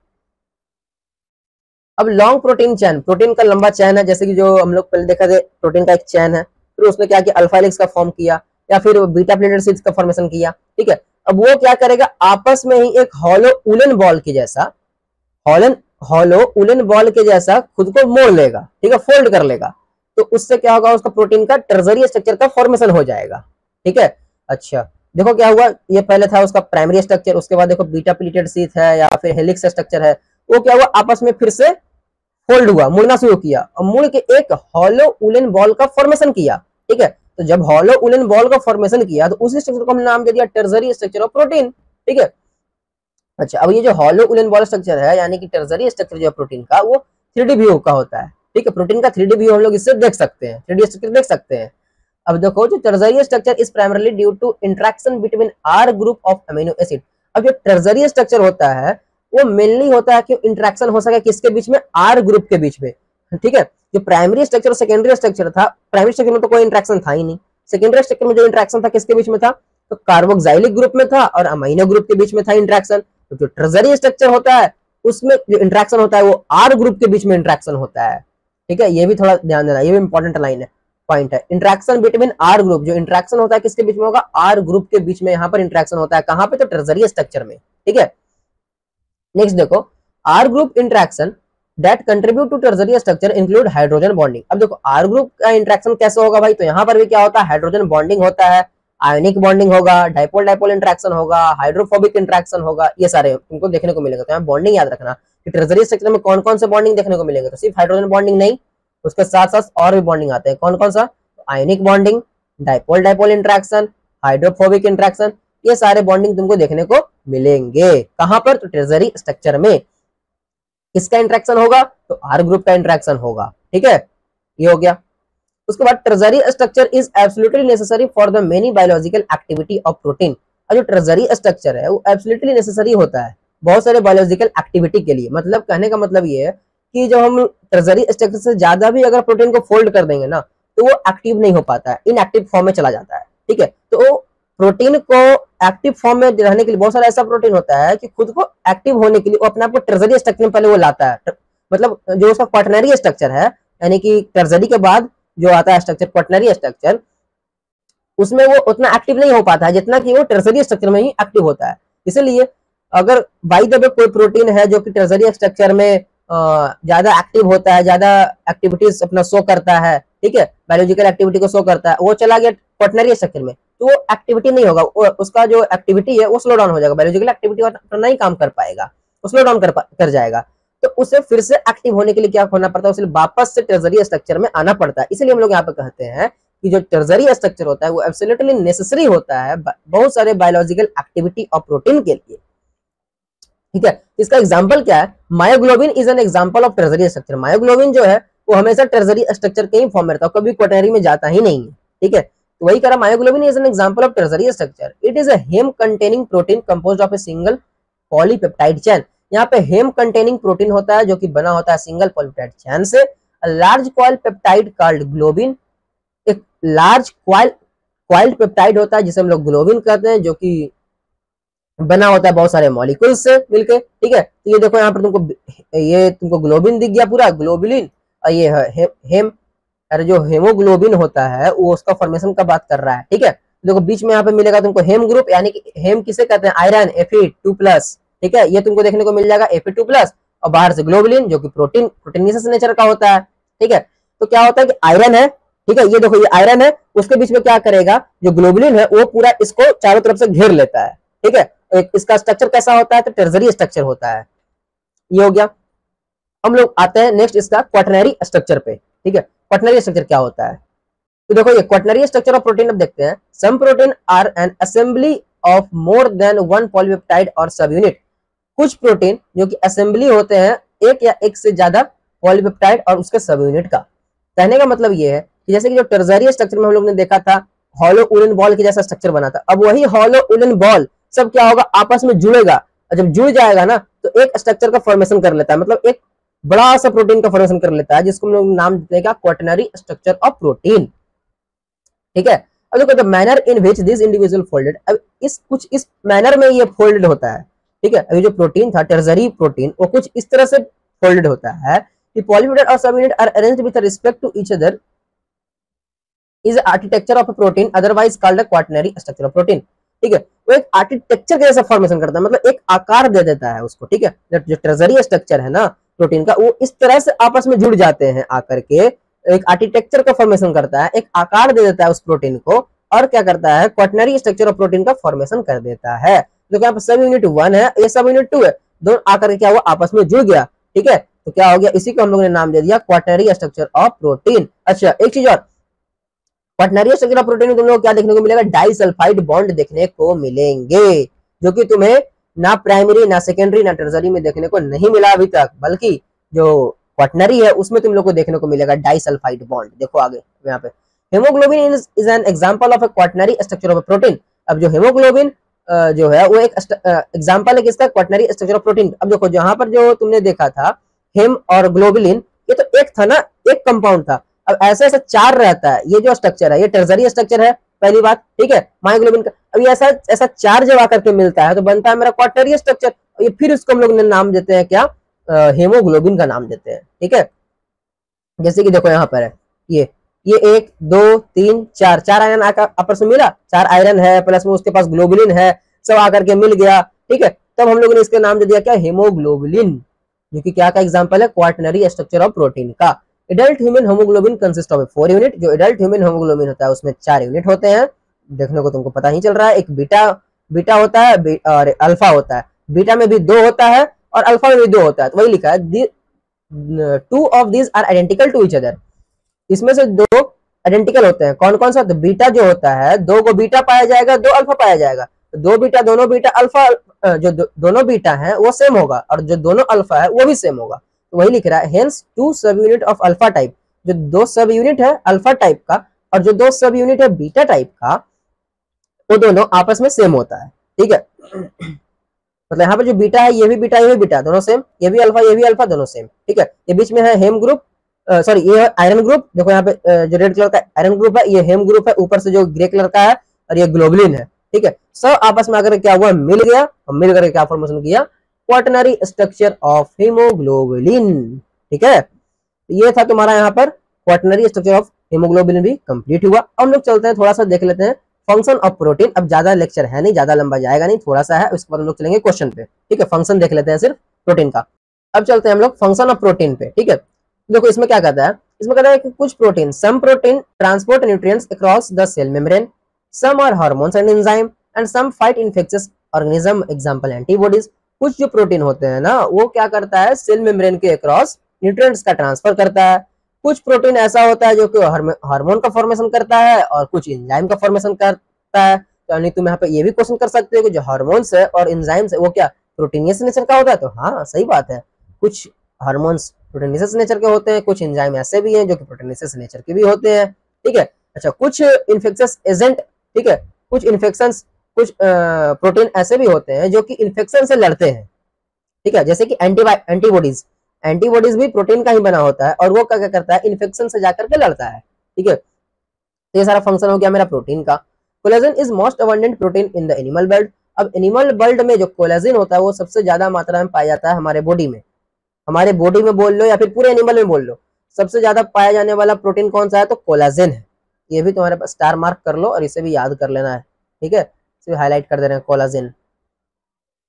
अब लॉन्ग प्रोटीन चैन, प्रोटीन का लंबा चैन है, जैसे कि जो हम लोग पहले देखा थे, प्रोटीन का एक चैन है, फिर उसने क्या किया, अल्फा हेलिक्स का फॉर्म किया, या फिर बीटा प्लेटेड शीथ का फॉर्मेशन किया, ठीक है। अब वो क्या करेगा, आपस में ही एक हॉलो वूलन बॉल के जैसा, हॉलो वूलन बॉल के जैसा खुद को मोड़ लेगा, ठीक है, फोल्ड कर लेगा, तो उससे क्या होगा, उसका प्रोटीन का टर्जरी स्ट्रक्चर का फॉर्मेशन हो जाएगा, ठीक है। अच्छा देखो क्या हुआ, ये पहले था उसका प्राइमरी स्ट्रक्चर, उसके बाद देखो बीटा प्लीटेड शीथ है या फिर हेलिक्स स्ट्रक्चर है, वो क्या हुआ, आपस में फिर से फोल्ड हुआ, मुड़ना शुरू किया, और मुड़ के एक हॉलो वूलन बॉल का फॉर्मेशन किया, ठीक है। तो जब हॉलो वूलन बॉल का फॉर्मेशन किया, तो उसी स्ट्रक्चर को हम नाम दे दिया टर्जरी स्ट्रक्चर ऑफ प्रोटीन, ठीक है। अच्छा अब ये जो हॉलो वूलन बॉल स्ट्रक्चर है, यानी कि टर्जरी स्ट्रक्चर जो है प्रोटीन का, वो 3D व्यू का होता है, ठीक है। प्रोटीन का 3D व्यू हम लोग इससे देख सकते हैं, 3D स्ट्रक्चर देख सकते हैं। अब देखो जो tertiary structure is primarily due to interaction between R group of amino acid. अब जो टर्जरी स्ट्रक्चर होता है वो मेनली होता है कि इंटरेक्शन हो सके किसके बीच में, आर ग्रुप के बीच में, ठीक है। जो प्राइमरी स्ट्रक्चर और सेकेंडरी स्ट्रक्चर था, प्राइमरी स्ट्रक्चर में तो कोई इंटरेक्शन था ही नहीं, सेकेंडरी स्ट्रक्चर में जो इंटरेक्शन था किसके बीच में था, तो कार्बोक्सिलिक ग्रुप में था और अमीनो ग्रुप के बीच में था इंटरेक्शन। तो जो टर्जरी स्ट्रक्चर होता है उसमें जो इंटरेक्शन होता है वो आर ग्रुप के बीच में इंटरेक्शन होता है, ठीक है। ये भी थोड़ा ध्यान देना, ये भी इंपॉर्टेंट लाइन है, पॉइंट है। इंटरेक्शन बिटवीन आर ग्रुप, जो इंटरेक्शन होता है किसके बीच में होगा, आर ग्रुप के बीच में यहाँ पर इंटरेक्शन होता है, कहाँ पे, तो टर्जरी स्ट्रक्चर में, ठीक है। नेक्स्ट देखो, R group interaction that contribute to tertiary structure include hydrogen bonding. अब देखो आर ग्रुप का इंटरेक्शन कैसे होगा भाई, तो यहाँ पर भी क्या होता है, हाइड्रोजन बॉन्डिंग होता है, आयोनिक बॉन्डिंग होगा, डाइपोल डाइपोल इंटरेक्शन होगा, हाइड्रोफोबिक इंटरेक्शन होगा, ये सारे तुमको देखने को मिलेगा। तो यहाँ बॉन्डिंग याद रखना कि टर्सरी स्ट्रक्चर में कौन कौन से बॉन्डिंग देखने को मिलेंगे, तो सिर्फ हाइड्रोजन बॉन्डिंग नहीं, उसके साथ साथ और भी बॉन्डिंग आते हैं। कौन कौन सा, ionic bonding, dipole dipole interaction, hydrophobic interaction, ये सारे बॉन्डिंग तुमको देखने को मिलेंगे। कहां पर, तो टर्सरी स्ट्रक्चर में। किसका इंटरेक्शन होगा, तो आर ग्रुप का इंटरेक्शन होगा। ठीक है, ये हो गया। उसके बाद tertiary structure is absolutely necessary for the many biological activity of protein. और जो टर्सरी स्ट्रक्चर है वो एब्सोल्युटली नेसेसरी होता है बहुत सारे बायोलॉजिकल एक्टिविटी के लिए। मतलब कहने का मतलब ये है कि जब हम टर्सरी स्ट्रक्चर से ज्यादा भी अगर प्रोटीन को फोल्ड कर देंगे ना, तो वो एक्टिव नहीं हो पाता है, इनएक्टिव फॉर्म में चला जाता है। ठीक है, तो प्रोटीन को एक्टिव फॉर्म में रहने के लिए बहुत सारा ऐसा प्रोटीन होता है कि खुद को एक्टिव होने के लिए वो अपने आप को टर्सरी स्ट्रक्चर में पहले वो लाता है। मतलब जो उसका क्वाटरनरी स्ट्रक्चर है, यानी कि टर्सरी के बाद जो आता है स्ट्रक्चर क्वाटरनरी स्ट्रक्चर, उसमें वो उतना एक्टिव नहीं हो पाता है जितना कि वो टर्सरी स्ट्रक्चर में ही एक्टिव होता है। इसलिए अगर बाई द वे कोई प्रोटीन है जो कि टर्सरी स्ट्रक्चर में ज्यादा एक्टिव होता है, ज्यादा एक्टिविटीज अपना शो करता है, ठीक है, बायोलॉजिकल एक्टिविटी को शो करता है, वो चला गया क्वाटरनरी स्ट्रक्चर में, तो वो एक्टिविटी नहीं होगा, उसका जो एक्टिविटी है वो स्लो डाउन हो जाएगा, बायोलॉजिकल एक्टिविटी उतना नहीं काम कर पाएगा, वो स्लो डाउन कर जाएगा। तो उसे फिर से एक्टिव होने के लिए क्या होना पड़ता है, उसे वापस से टर्सरी स्ट्रक्चर में आना पड़ता है। इसलिए हम लोग यहाँ पे कहते हैं कि जो टर्सरी स्ट्रक्चर होता है वो एब्सोल्युटली नेसेसरी होता है बहुत सारे बायोलॉजिकल एक्टिविटी ऑफ प्रोटीन के लिए। ठीक है, इसका एग्जांपल क्या है, myoglobin is an example of tertiary structure. Myoglobin जो है वो हमेशा टर्सरी स्ट्रक्चर के ही फॉर्म में रहता है, कभी क्वाटरनरी में जाता ही नहीं है। ठीक है, तो वही करा, myoglobin is an example of tertiary structure. It is a haem containing protein composed of a single polypeptide chain. यहाँ पे हेम कंटेनिंग प्रोटीन होता है जो कि बना होता है सिंगल पॉलीपेप्टाइड चेन से। Large coil peptide called globin, एक लार्ज क्वाइल्ड पेप्टाइड होता है जिसे हम लोग ग्लोबिन कहते हैं, जो कि बना होता है बहुत सारे मॉलिक्यूल्स से मिलके। ठीक है, तो ये देखो यहाँ पर तुमको ग्लोबिन दिख गया पूरा, ग्लोबुलिन, और ये है हेम, अरे जो हेमोग्लोबिन होता है वो उसका फॉर्मेशन का बात कर रहा है। ठीक है, देखो बीच में यहाँ पे मिलेगा तुमको हेम ग्रुप, यानी कि हेम किसे कहते हैं, आयरन Fe2+। ठीक है, ये तुमको देखने को मिल जाएगा Fe2+, और बाहर से ग्लोबुलिन जो कि प्रोटीनियस नेचर का होता है। ठीक है, तो क्या होता है कि आयरन है, ठीक है, ये देखो ये आयरन है, उसके बीच में क्या करेगा, जो ग्लोबुलिन है वो पूरा इसको चारों तरफ से घेर लेता है। ठीक है, इसका स्ट्रक्चर कैसा होता है, तो टर्सरी स्ट्रक्चर होता है। ये हो गया। हम लोग आते हैं नेक्स्ट इसका क्वाटरनरी स्ट्रक्चर पे। ठीक है, क्वाटरनरी स्ट्रक्चर क्या होता है, तो देखो ये क्वाटरनरी स्ट्रक्चर ऑफ प्रोटीन अब देखते हैं। Some protein are an assembly of more than one polypeptide और सब यूनिट। कुछ प्रोटीन जो कि असेंबली होते हैं एक या एक से ज्यादा पॉलीपेप्टाइड और उसके सब यूनिट का। कहने का मतलब ये है कि जैसे कि जो टर्सरी स्ट्रक्चर में हम लोग ने देखा था हॉलो उलन बॉल की जैसा स्ट्रक्चर बना था, अब वही हॉलो उलन बॉल सब क्या होगा, आपस में जुड़ेगा, और जब जुड़ जाएगा ना तो एक स्ट्रक्चर का फॉर्मेशन कर लेता है, मतलब एक बड़ा सा प्रोटीन का फॉर्मेशन कर लेता है, जिसको हम लोग नाम देते हैं क्वाटरनरी स्ट्रक्चर ऑफ प्रोटीन। ठीक है, अब देखो the manner in which this individual folded, अब इस मैनर में ये फोल्डेड होता है। ठीक है, अभी जो प्रोटीन था टर्सरी प्रोटीन वो कुछ इस तरह से फोल्डेड होता है कि पॉलीपेप्टाइड और subunit are arranged with respect to each other is architecture of protein otherwise called a quaternary structure of protein. ठीक है, वो एक आर्किटेक्चर के जैसा फॉर्मेशन करता है, मतलब एक आकार दे देता है उसको। ठीक है, जो ट्रेजरी स्ट्रक्चर है ना प्रोटीन का, वो इस तरह से आपस में जुड़ जाते हैं आकर के, एक आर्किटेक्चर का फॉर्मेशन करता है, एक आकार दे देता है उस प्रोटीन को, और क्या करता है, क्वाटरनरी स्ट्रक्चर ऑफ प्रोटीन का फॉर्मेशन कर देता है। तो यहाँ पर सब यूनिट 1 है, ये सब यूनिट 2 है, दोनों आकर के क्या हुआ, आपस में जुड़ गया। ठीक है, तो क्या हो गया, इसी को हम लोगों ने नाम दे दिया क्वाटरनरी स्ट्रक्चर ऑफ प्रोटीन। अच्छा, एक चीज और, क्वाटरनरी स्ट्रक्चर ऑफ प्रोटीन में तुम लोग क्या देखने को मिलेगा, डाइसल्फाइड बॉन्ड देखने को मिलेंगे, जो कि तुम्हें ना प्राइमरी ना सेकेंडरी ना टर्सरी में देखने को नहीं मिला अभी तक, बल्कि जो क्वाटरनरी है उसमें तुम लोग को देखने को मिलेगा डाइसल्फाइड बॉन्ड। देखो आगे यहाँ पे, haemoglobin is an example of A quaternary structure of protein. अब जो हेमोग्लोबिन जो है वो एक एग्जांपल है किसका, क्वाटरनरी स्ट्रक्चर ऑफ प्रोटीन। अब देखो जहां पर जो तुमने देखा था हेम और ग्लोबुलिन, ये तो एक था ना, एक कंपाउंड था। अब ऐसा ऐसा चार रहता है, ये जो स्ट्रक्चर है ये टर्सरी स्ट्रक्चर है पहली बात। ठीक है, मायोग्लोबिन का अब ऐसा ऐसा चार जब आकर के मिलता है तो बनता है मेरा क्वाटरनरी स्ट्रक्चर। ये फिर उसको हम लोग ने नाम देते हैं क्या, हेमोग्लोबिन का नाम देते हैं। ठीक है, जैसे कि देखो यहाँ पर है ये 1 2 3 4 चार आयरन आपस में मिला, 4 आयरन है प्लस में उसके पास ग्लोबुलिन है, सब आकर के मिल गया। ठीक है, तब हम लोगों ने इसका नाम दे दिया क्या, हीमोग्लोबिन, जो कि क्या का एग्जांपल है, क्वाटरनरी स्ट्रक्चर ऑफ प्रोटीन का। Adult human haemoglobin consist of 4 unit, जो एडल्ट ह्यूमन हीमोग्लोबिन होता है उसमें 4 यूनिट होते हैं, देखने को तुमको पता ही चल रहा है। एक बीटा होता है और अल्फा होता है, बीटा में भी 2 होता है और अल्फा में भी 2 होता है, तो वही लिखा है 2 of these are identical to each other, इसमें से 2 आइडेंटिकल होते हैं। कौन कौन सा, तो बीटा जो होता है 2 को बीटा पाया जाएगा, 2 अल्फा पाया जाएगा, तो दोनों बीटा अल्फा, जो दोनों बीटा है वो सेम होगा और जो दोनों अल्फा है वो भी सेम होगा, तो वही लिख रहा है हेंस 2 सब यूनिट ऑफ अल्फा टाइप, जो 2 सब यूनिट है अल्फा टाइप का और जो 2 सब यूनिट है बीटा टाइप का, वो दोनों आपस में सेम होता है, ठीक है। मतलब यहाँ पर जो बीटा है ये भी बीटा ये भी बीटा, दोनों सेम, ये भी अल्फा दोनों सेम, ठीक है। ये बीच में है हेम ग्रुप, सॉरी ये आयरन ग्रुप, देखो यहाँ पे जो रेड कलर का आयरन ग्रुप है ये हेम ग्रुप है, ऊपर से जो ग्रे कलर का है और ये ग्लोबुलिन है, ठीक है। सब आपस में आकर क्या हुआ, मिल गया और मिल करके क्या फॉर्मेशन किया, क्वाटरनरी स्ट्रक्चर ऑफ हीमोग्लोबिन, ठीक है। ये था तुम्हारा यहाँ पर क्वाटरनरी स्ट्रक्चर ऑफ हीमोग्लोबिन भी कंप्लीट हुआ। अब हम लोग चलते हैं थोड़ा सा देख लेते हैं फंक्शन ऑफ प्रोटीन। अब ज्यादा लेक्चर है नहीं, ज्यादा लंबा जाएगा नहीं, थोड़ा सा है, उस पर हम लोग चलेंगे क्वेश्चन पे, ठीक है। फंक्शन देख लेते हैं सिर्फ प्रोटीन का। अब चलते हैं हम लोग फंक्शन ऑफ प्रोटीन पे, ठीक है। देखो इसमें क्या कहता है, इसमें कहता है कि कुछ protein, some protein transport nutrients across the cell membrane, some are hormones and enzyme and some fight infectious organism, example antibodies. कुछ जो प्रोटीन होते हैं ना वो क्या करता है, सेल मेम्ब्रेन के अक्रॉस न्यूट्रिएंट्स का ट्रांसफर करता है। कुछ प्रोटीन ऐसा होता है जो कि हार्मोन का फॉर्मेशन करता है और कुछ एंजाइम का फॉर्मेशन करता है। तो यानी तुम यहाँ पे ये भी क्वेश्चन कर सकते हो कि जो हार्मोन्स है और एंजाइम्स है वो क्या प्रोटीनियस नेचर का होता है, तो हाँ सही बात है, कुछ हार्मोन्स प्रोटीनियस नेचर के होते हैं, कुछ एंजाइम ऐसे भी हैं जो कि प्रोटीनियस नेचर के भी होते हैं, ठीक है। अच्छा, कुछ इन्फेक्शियस एजेंट, ठीक है, कुछ इन्फेक्शंस, कुछ प्रोटीन ऐसे भी होते हैं जो कि इन्फेक्शन से लड़ते हैं, ठीक है, जैसे कि एंटीबॉडीज, एंटीबॉडीज भी प्रोटीन का ही बना होता है और वो क्या करता है, इन्फेक्शन से जाकर के लड़ता है, ठीक है। तो ये सारा फंक्शन हो गया मेरा प्रोटीन का। Collagen is most abundant protein in the animal blood. अब एनिमल ब्लड में जो कोलेजन होता है वो सबसे ज्यादा मात्रा में पाया जाता है हमारे बॉडी में, हमारे बॉडी में बोल लो या फिर पूरे एनिमल में बोल लो, सबसे ज्यादा पाया जाने वाला प्रोटीन कौन सा है, तो कोलेजन है। ये भी तुम्हारे पास स्टार मार्क कर लो और इसे भी याद कर लेना है, ठीक है, इसे हाईलाइट कर दे रहे हैं कोलेजन,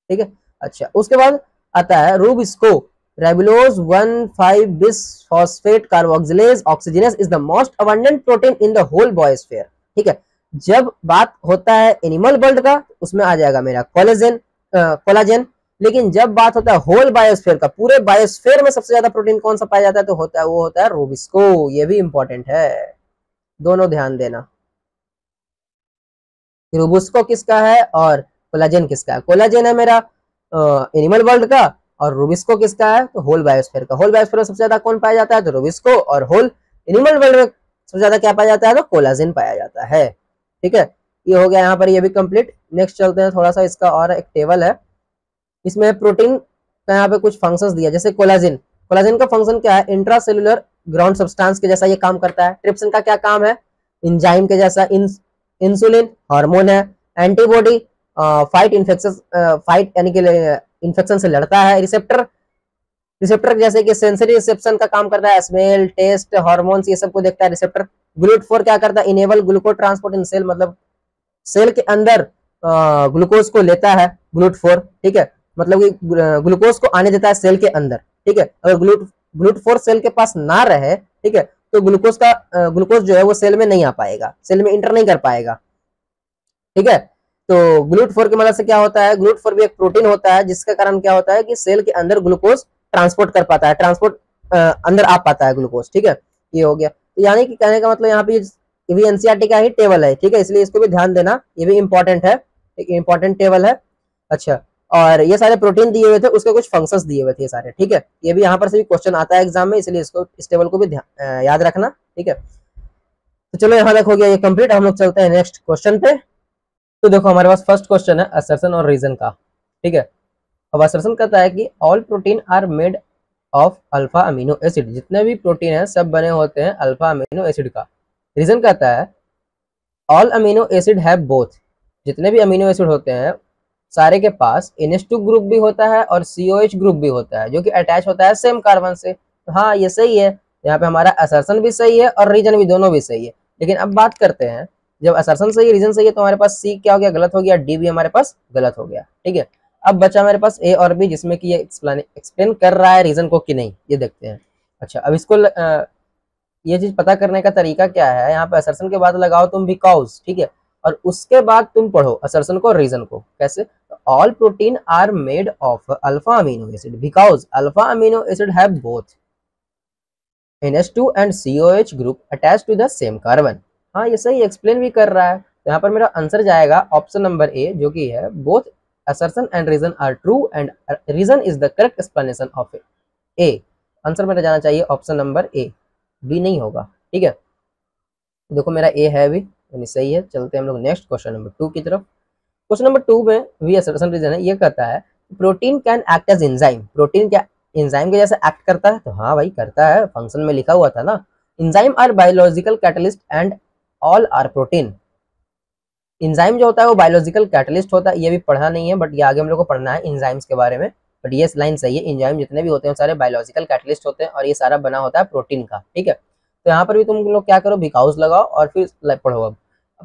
ठीक है। अच्छा, उसके बाद आता है rubisco ribulose 1,5 bisphosphate carboxylase oxygenase is the most abundant protein in the whole biosphere, ठीक है। जब बात होता है एनिमल वर्ल्ड का उसमें आ जाएगा मेरा कोलाजन, लेकिन जब बात होता है होल बायोस्फीयर का, पूरे बायोस्फीयर में सबसे ज्यादा प्रोटीन कौन सा पाया जाता है, तो वो होता है रूबिस्को। ये भी इंपॉर्टेंट है, दोनों ध्यान देना, रूबिस्को किसका है और कोलाजन किसका है। कोलाजन है मेरा एनिमल वर्ल्ड का और रूबिस्को किसका है, तो होल बायोस्फीयर का। होल बायोस्फीयर में सबसे ज्यादा कौन पाया जाता है, तो रूबिस्को, और होल एनिमल वर्ल्ड में सबसे ज्यादा क्या पाया जाता है, तो कोलाजन पाया जाता है, ठीक है। ये हो गया यहाँ पर, ये भी कंप्लीट। नेक्स्ट चलते हैं थोड़ा सा, इसका और एक टेबल है, इसमें प्रोटीन का यहाँ पे कुछ फंक्शंस दिया, जैसे कोलाजन, कोलाजन का फंक्शन क्या है, इंट्रासेलुलर ग्राउंड सब्सटेंस के जैसा ये काम करता है। ट्रिप्सिन का क्या काम है, एंजाइम के जैसा, इंसुलिन हार्मोन है, एंटीबॉडी फाइट यानी कि इन्फेक्शन से लड़ता है। रिसेप्टर जैसे कि सेंसरी रिसेप्शन का काम करता है, स्मेल, टेस्ट, हार्मोन्स ये सब को देखता है रिसेप्टर। GLUT4 क्या करता है, enable glucose transport in cell, मतलब सेल के अंदर ग्लूकोज को लेता है GLUT4, ठीक है, मतलब कि ग्लूकोज को आने देता है सेल के अंदर, ठीक है। अगर GLUT4 सेल के पास ना रहे, ठीक है, तो ग्लूकोज जो है वो सेल में नहीं आ पाएगा, सेल में इंटर नहीं कर पाएगा, ठीक है। तो GLUT4 की मदद से क्या होता है, GLUT4 भी एक प्रोटीन होता है जिसके कारण क्या होता है कि सेल के अंदर ग्लूकोज ट्रांसपोर्ट कर पाता है, अंदर आ पाता है ग्लूकोज, ठीक है। ये हो गया, तो यानी कि कहने का मतलब यहाँ पे ये भी एनसीईआरटी का ही टेबल है, ठीक है, इसलिए इसको भी ध्यान देना, ये भी इंपॉर्टेंट है, एक इंपॉर्टेंट टेबल है। अच्छा, और ये सारे प्रोटीन दिए हुए थे, उसके कुछ फंक्शंस दिए हुए थे सारे, ठीक है। ये भी यहाँ पर से भी क्वेश्चन आता है एग्जाम में, इसलिए इसको इस टेबल को भी याद रखना, ठीक है। तो चलो यहाँ तक हो गया ये कंप्लीट, हम लोग चलते हैं नेक्स्ट क्वेश्चन पे। तो देखो हमारे पास फर्स्ट क्वेश्चन है असर्शन और रीजन का, ठीक है। अब असर्शन कहता है कि all protein are made of alpha amino acid, जितने भी प्रोटीन है सब बने होते हैं अल्फा अमीनो एसिड का। रीजन कहता है all amino acid have both, जितने भी अमीनो एसिड होते हैं सारे के पास NH2 ग्रुप भी होता है और COH ग्रुप भी होता है, जो कि अटैच होता है सेम कार्बन से। तो हाँ ये सही है, यहाँ पे हमारा असर्शन भी सही है और रीजन भी, दोनों भी सही है। लेकिन अब बात करते हैं, जब असर्शन सही है रीजन सही है तो हमारे पास C क्या हो गया, गलत हो गया, D भी हमारे पास गलत हो गया, ठीक है। अब बचा मेरे पास ए और बी, जिसमें कि ये एक्सप्लेन कर रहा है रीजन को कि नहीं, ये देखते हैं। अच्छा, अब इसको ये चीज पता करने का तरीका क्या है, यहाँ पे असर्शन के बाद लगाओ तुम बिकॉज, ठीक है, और उसके बाद तुम पढ़ो असर्शन को और रीजन को। कैसे? All protein are made of alpha amino acid because alpha amino acid have both NH2 and COH group attach to the same carbon. हाँ, ये सही एक्सप्लेन भी कर रहा है। तो यहाँ पर मेरा आंसर जाएगा ऑप्शन नंबर ए, जो कि है both assertion and reason are true and reason is the correct explanation of A। Answer मेरा जाना चाहिए ऑप्शन नंबर ए, बी नहीं होगा। ठीक है, देखो मेरा ए है भी, यानी सही है। चलते हैं हम लोग नेक्स्ट क्वेश्चन नंबर 2 की तरफ। क्वेश्चन नंबर 2 में भी assertion रीजन है। ये कहता है protein can act as enzyme, protein क्या एंजाइम के जैसे एक्ट करता है? तो हाँ भाई करता है, फंक्शन में लिखा हुआ था ना। Enzyme are biological catalyst and all are protein. Enzyme जो होता है वो बायोलॉजिकल कैटलिस्ट होता है, ये भी पढ़ा नहीं है, बट ये आगे हम लोग को पढ़ना है एंजाइम्स के बारे में। बट ये लाइन सही है, एंजाइम जितने भी होते हैं सारे बायोलॉजिकल कैटलिस्ट होते हैं, और ये सारा बना होता है प्रोटीन का। ठीक है, तो यहाँ पर भी तुम लोग क्या करो, बिकॉज लगाओ और फिर पढ़ो। अब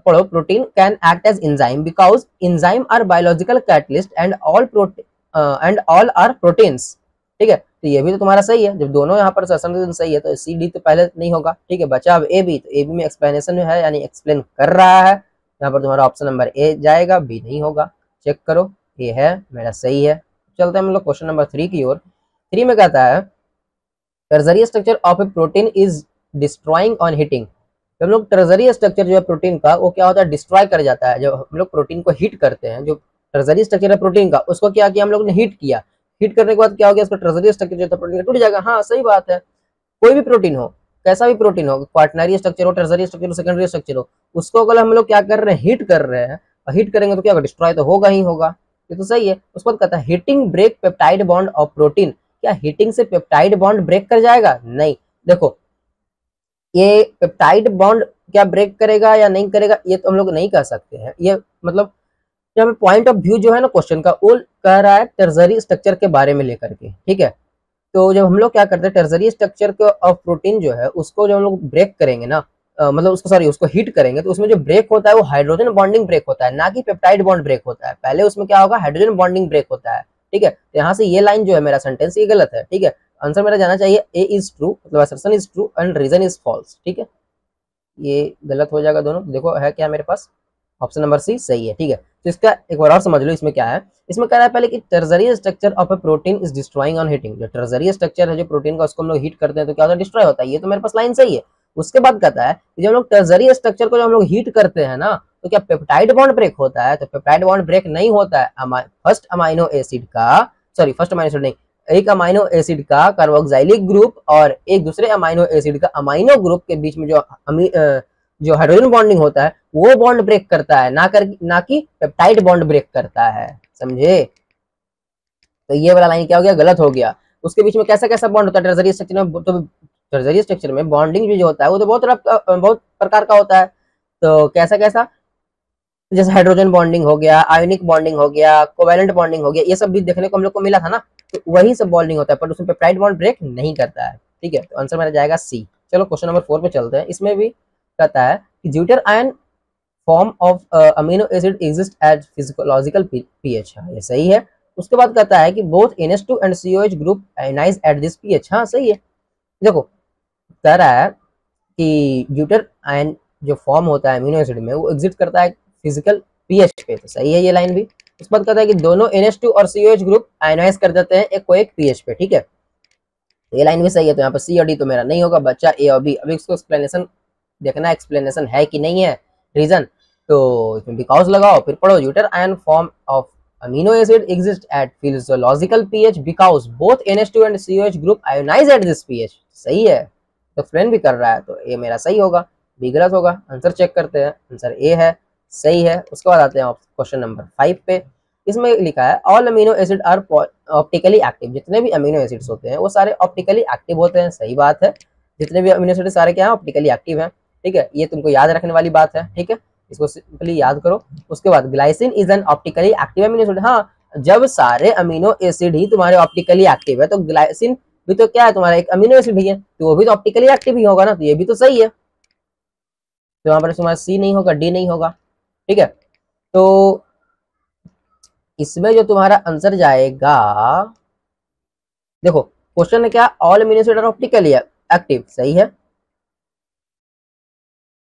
पढ़ो, protein can act as enzyme because enzyme are biological catalyst and all are proteins. ठीक है, तो ये भी तो तुम्हारा सही है। जब दोनों यहाँ पर असर्शन सही है तो सी डी तो पहले नहीं होगा। ठीक है, बचा अब ए बी, तो ए बी में एक्सप्लेनेशन है, यानी एक्सप्लेन कर रहा है। यहाँ पर तुम्हारा ऑप्शन नंबर ए जाएगा, बी नहीं होगा। चेक करो, ए है मेरा सही है। चलते हैं हम लोग क्वेश्चन नंबर 3 की ओर। 3 में कहता है टर्जरी structure of a protein is destroying on heating. जब हम लोग टर्जरी स्ट्रक्चर जो है प्रोटीन का, वो क्या होता है, डिस्ट्रॉय कर जाता है। जब हम लोग प्रोटीन को हीट करते हैं, जो टर्जरी स्ट्रक्चर है प्रोटीन का, उसको क्या किया हम लोग ने, हीट किया। हीट करने के बाद क्या हो गया, उसका टर्जरी स्ट्रक्चर जो था प्रोटीन का टूट जाएगा। हाँ सही बात है, कोई भी प्रोटीन हो, कैसा भी प्रोटीन हो, क्वाटरनरी स्ट्रक्चर हो, टर्सरी स्ट्रक्चर हो, सेकेंडरी स्ट्रक्चर हो, उसको अगर हम लोग क्या कर रहे हैं, हीट कर रहे हैं, और हीट करेंगे तो क्या होगा, डिस्ट्रॉय तो होगा ही होगा। ये तो सही है। उसके बाद कहता है heating break peptide bond of protein. क्या हीटिंग से पेप्टाइड बॉन्ड ब्रेक कर जाएगा? नहीं। देखो, ये पेप्टाइड बॉन्ड क्या ब्रेक करेगा या नहीं करेगा, ये तो हम लोग नहीं कह सकते हैं। ये मतलब यहाँ पे पॉइंट ऑफ व्यू जो है ना क्वेश्चन का, वो कह रहा है टर्सरी स्ट्रक्चर के बारे में लेकर के। ठीक है, तो जब हम लोग क्या करते हैं, टर्सरी स्ट्रक्चर ऑफ प्रोटीन जो है उसको जब हम लोग ब्रेक करेंगे ना, मतलब उसको सॉरी उसको हीट करेंगे, तो उसमें जो ब्रेक होता है वो हाइड्रोजन बॉन्डिंग ब्रेक होता है, ना कि पेप्टाइड बॉन्ड ब्रेक होता है। पहले उसमें क्या होगा, हाइड्रोजन बॉन्डिंग ब्रेक होता है। ठीक है, तो यहाँ से ये लाइन जो है मेरा सेंटेंस, ये गलत है। ठीक है, आंसर मेरा जाना चाहिए ए इज ट्रू, मतलब assertion is true and reason is false. ठीक है, ये गलत हो जाएगा दोनों। देखो है क्या मेरे पास, ऑप्शन नंबर सी सही है। ठीक है, तो इसका एक बार और समझ लो, इसमें क्या है। इसमें कह रहा है पहले कि tertiary structure of a protein is destroying on heating. जो टर्सरी स्ट्रक्चर है जो प्रोटीन का, उसको हम लोग हीट करते हैं तो क्या होता है, डिस्ट्रॉय होता है। ये तो मेरे पास लाइन सही है। उसके बाद कहता है कि जब हम लोग टर्सरी स्ट्रक्चर को जब हम लोग हीट करते हैं ना, तो क्या पेप्टाइड बॉन्ड ब्रेक होता है? तो पेप्टाइड बॉन्ड ब्रेक नहीं होता है। फर्स्ट अमाइनो एसिड का, सॉरी फर्स्ट अमाइनो एसिड नहीं, एक अमाइनो एसिड का कार्बोक्सिलिक ग्रुप और एक दूसरे अमाइनो एसिड का अमाइनो ग्रुप के बीच में जो हाइड्रोजन बॉन्डिंग होता है वो बॉन्ड ब्रेक करता है, ना कि पेप्टाइड बॉन्ड ब्रेक करता है। समझे? तो ये वाला लाइन क्या हो गया, गलत हो गया। उसके बीच में कैसा कैसा बॉन्ड होता है टर्सरी स्ट्रक्चर में? तो टर्सरी स्ट्रक्चर में बॉन्डिंग जो होता है वो तो बहुत प्रकार का होता है। तो कैसा कैसा, जैसे हाइड्रोजन बॉन्डिंग हो गया, आयोनिक बॉन्डिंग हो गया, कोवैलेंट बॉन्डिंग हो गया, ये सब भी देखने को हम लोग को मिला था ना। तो वही सब बॉन्डिंग होता है, पर उसमें पेप्टाइड बॉन्ड ब्रेक नहीं करता है। ठीक है, तो आंसर मेरा जाएगा सी। चलो क्वेश्चन नंबर 4 पे चलते हैं। इसमें भी कहता है कि zwitterion form of amino acid exist at physiological pH. हाँ ये सही है। उसके बाद कहता है कि both NH2 and COH group ionise at this pH. हाँ सही है। देखो कह रहा है कि ज्यूटर आयन जो फॉर्म होता है अमीनो एसिड में, वो एग्जिट करता है फिजिकल पीएच पे। तो सही है ये लाइन भी। उसके बाद कहता है कि दोनों NH2 और COH ग्रुप आयनाइज कर देते हैं एक को एक पीएच पे। ठीक है, तो ये लाइन भी सही है। तो यहाँ पर सी और डी तो मेरा नहीं होगा, बच्चा ए और बी। अभी इसको एक्सप्लेनेशन देखना, एक्सप्लेनेशन है कि नहीं है, रीजन। तो इसमें बिकॉज लगाओ, फिर पढ़ो zwitterion form of amino acid exist at physiological pH because both NH2 and COH group ionise at this pH. सही है, तो एक्सप्लेन भी कर रहा है, तो ए मेरा सही होगा, बी गलत होगा। आंसर चेक करते हैं, आंसर ए है, सही है। उसके बाद आते हैं क्वेश्चन नंबर 5 पे। इसमें लिखा है all amino acid are optically active. जितने भी अमीनो एसिड्स होते हैं वो सारे ऑप्टिकली एक्टिव होते हैं। सही बात है, जितने भी अमीनो एसिड सारे क्या है, ऑप्टिकली एक्टिव हैं। ठीक है, ये तुमको याद रखने वाली बात है। ठीक है, इसको सिंपली याद करो। उसके बाद glycine is an optically active amino acid. हाँ, जब सारे अमीनो एसिड ही तुम्हारे ऑप्टिकली एक्टिव है तो ग्लाइसिन भी तो क्या है, तुम्हारा एक अमीनो एसिड भी है, तो वो भी तो ऑप्टिकली एक्टिव ही होगा ना। तो ये भी तो सही है। तो यहाँ पर तुम्हारा सी नहीं होगा, डी नहीं होगा। ठीक है, तो इसमें जो तुम्हारा आंसर जाएगा, देखो क्वेश्चन है क्या, all amino acid are optically active, सही है।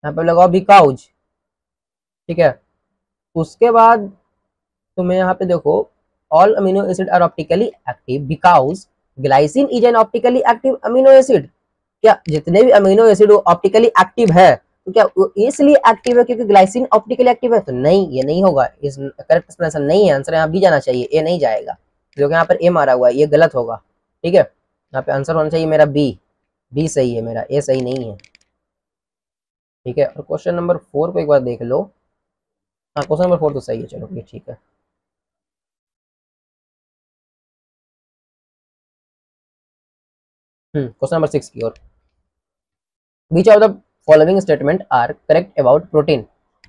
यहाँ पे लगाओ बिकाउज, ठीक है। उसके बाद तुम्हें यहाँ पे देखो, all amino acid are optically active because glycine is an optically active amino acid. क्या जितने भी अमीनो एसिड ऑप्टिकली एक्टिव है, तो क्या वो इसलिए एक्टिव है क्योंकि ग्लाइसिन ऑप्टिकली एक्टिव है? तो नहीं, ये नहीं होगा, इस करेक्ट एक्सप्लेनेशन नहीं है। आंसर यहाँ बी जाना चाहिए, ए नहीं जाएगा, जो कि यहाँ पर ए मारा हुआ है, ये गलत होगा, ठीक है। यहाँ पे आंसर होना चाहिए मेरा बी, बी सही है मेरा, ए सही नहीं है, ठीक है। और क्वेश्चन नंबर 4 को एक बार देख लो। हाँ, क्वेश्चन नंबर 4 तो सही है, चलो ये ठीक है। क्वेश्चन नंबर 6 की ओर। Which of the following statement are correct about protein?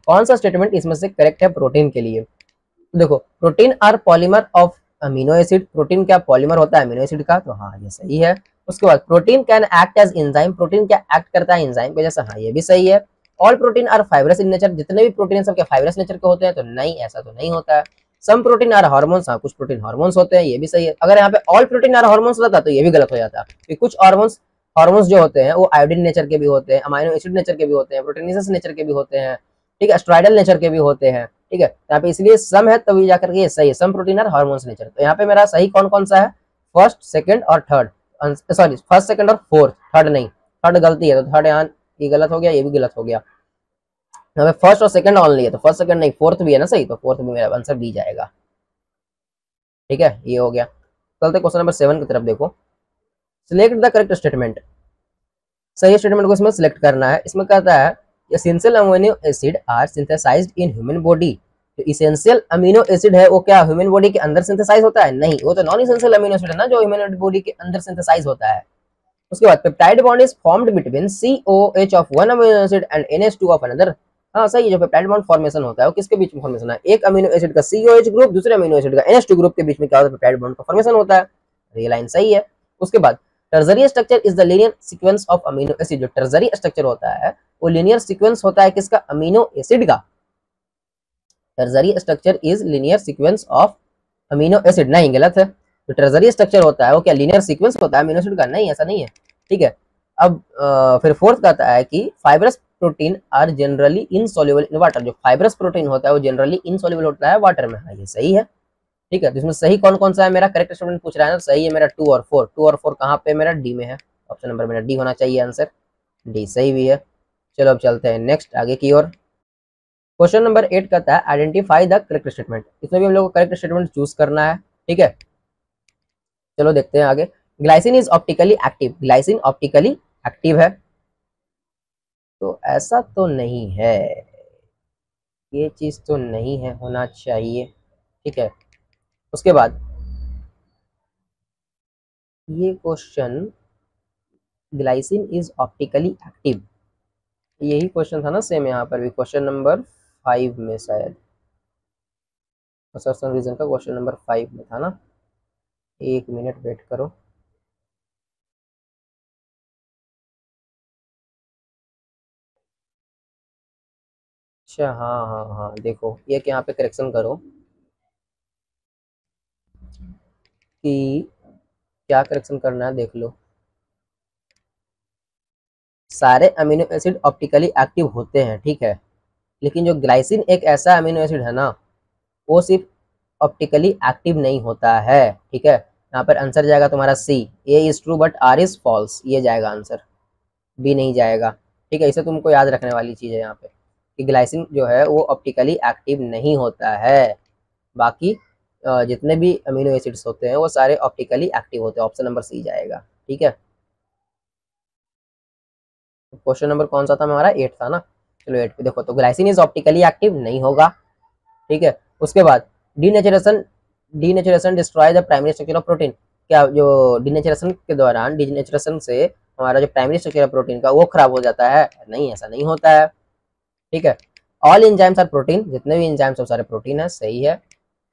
कौन सा स्टेटमेंट इसमें से करेक्ट है प्रोटीन के लिए? तो देखो, protein are polymer of amino acid, protein क्या पॉलीमर होता है अमीनो एसिड का? तो हाँ ये सही है। उसके बाद protein can act as enzyme, protein क्या एक्ट करता है एंजाइम के जैसा? हाँ ये भी सही है। All protein are fibrous in nature, जितने भी प्रोटीन सब क्या फाइब्रस नेचर के होते हैं? तो नहीं, ऐसा तो नहीं होता है। सम प्रोटीन आर हार्मोन्स, हाँ कुछ प्रोटीन हार्मोन्स होते हैं, ये भी सही है। अगर यहाँ पे ऑल प्रोटीन आर हार्मोन्स रहता तो ये भी गलत हो जाता, क्योंकि कुछ हार्मोन्स हार्मोन्स जो होते हैं वो आयोडीन नेचर के भी होते हैं, अमाइनो एसिड नेचर के भी होते हैं, प्रोटीनेसिस नेचर के भी होते हैं, ठीक है, स्ट्राइडल नेचर के भी होते हैं, ठीक है। यहाँ पे इसलिए सम है तभी जाकर के ये सही है, some protein are hormones nature. तो यहाँ पे मेरा सही कौन कौन सा है? फर्स्ट, सेकंड और थर्ड, सॉरी फर्स्ट सेकंड और फोर्थ, थर्ड नहीं, थर्ड गलती है, तो थर्ड यहाँ ये गलत हो गया, ये भी गलत हो गया। यहाँ पे फर्स्ट और सेकंड ऑनली है, तो फर्स्ट सेकंड नहीं, फोर्थ भी है ना सही, तो फोर्थ भी मेरा आंसर डी जाएगा, ठीक है। ये हो गया। चलते क्वेश्चन नंबर 7 की तरफ। देखो, सिलेक्ट द करेक्ट स्टेटमेंट, सही स्टेटमेंट को इसमें सिलेक्ट करना है। इसमें कहता है essential amino acid are synthesised in human body. तो एसेंशियल अमीनो एसिड है वो क्या ह्यूमन बॉडी के अंदर सिंथेसाइज होता है? नहीं, वो तो नॉन एसेंशियल अमीनो एसिड है ना जो ह्यूमन बॉडी के अंदर सिंथेसाइज होता है। उसके बाद peptide bond is formed between COH of one amino acid and NH2 of another. हाँ सही है, जो पेप्टाइड बॉन्ड फॉर्मेशन होता है वो किसके बीच में फॉर्मेशन है? एक अमीनो एसिड का COH ग्रुप दूसरे अमीनो एसिड का NH2 ग्रुप के बीच में क्या होता है? पेप्टाइड बॉन्ड का फॉर्मेशन होता है। ये लाइन सही है। उसके बाद टर्जरी structure is the linear sequence of amino acid. जो टर्जरी स्ट्रक्चर होता है वो लीनियर सीक्वेंस होता है किसका? अमीनो एसिड का। टर्जरी structure is linear sequence of amino acid, नहीं गलत है। जो टर्जरी स्ट्रक्चर होता है वो क्या लीनियर सीक्वेंस होता है अमीनो एसिड का? नहीं, ऐसा नहीं है, ठीक है। अब फिर फोर्थ कहता है कि fibrous protein are generally insoluble in water. जो फाइब्रस प्रोटीन होता है वो जनरली इनसॉल्युबल होता है वाटर में। हाँ ये सही है, ठीक है। तो इसमें सही कौन कौन सा है? मेरा करेक्ट स्टेटमेंट पूछ रहा है ना, सही है मेरा 2 और 4। 2 और 4 कहाँ पे? मेरा डी में है, ऑप्शन नंबर मेरा डी होना चाहिए, आंसर डी सही भी है। चलो अब चलते हैं नेक्स्ट आगे की ओर। क्वेश्चन नंबर 8 कहता है आइडेंटिफाई द करेक्ट स्टेटमेंट। इसमें भी हम लोग को करेक्ट स्टेटमेंट चूज करना है, ठीक है। चलो देखते हैं आगे। Glycine is optically active, glycine optically active है, तो ऐसा तो नहीं है, ये चीज तो नहीं है, होना चाहिए, ठीक है। उसके बाद ये question glycine is optically active, यही क्वेश्चन था ना सेम यहाँ पर भी, क्वेश्चन नंबर 5 में शायद, सर्सन रीजन का क्वेश्चन नंबर 5 में था ना। एक मिनट वेट करो। अच्छा हाँ हाँ हाँ, देखो ये कि यहाँ पे करेक्शन करो कि क्या करेक्शन करना है, देख लो। सारे अमीनो एसिड ऑप्टिकली एक्टिव होते हैं, ठीक है, लेकिन जो ग्लाइसिन एक ऐसा अमीनो एसिड है ना, वो सिर्फ ऑप्टिकली एक्टिव नहीं होता है, ठीक है। यहाँ पर आंसर जाएगा तुम्हारा C, A is true but R is false, ये जाएगा आंसर, बी नहीं जाएगा, ठीक है। इसे तुमको याद रखने वाली चीज़ है यहाँ पे कि ग्लाइसिन जो है वो ऑप्टिकली एक्टिव नहीं होता है, बाकी जितने भी अमीनो एसिड्स होते हैं वो सारे ऑप्टिकली एक्टिव होते हैं, ऑप्शन नंबर सी जाएगा, ठीक है। क्वेश्चन नंबर कौन सा था हमारा? 8 था ना। चलो 8 पे देखो, तो ग्लाइसिन इज ऑप्टिकली एक्टिव नहीं होगा, ठीक है। उसके बाद denaturation, denaturation destroy the primary structure of protein. क्या जो डीनेचुरेशन के दौरान, डीनेचुरेशन से हमारा जो प्राइमरी स्ट्रक्चर है प्रोटीन का वो खराब हो जाता है? नहीं, ऐसा नहीं होता है, ठीक है। ऑल एंजाइम्स आर प्रोटीन, जितने भी एंजाइम्स सारे प्रोटीन है, सही है।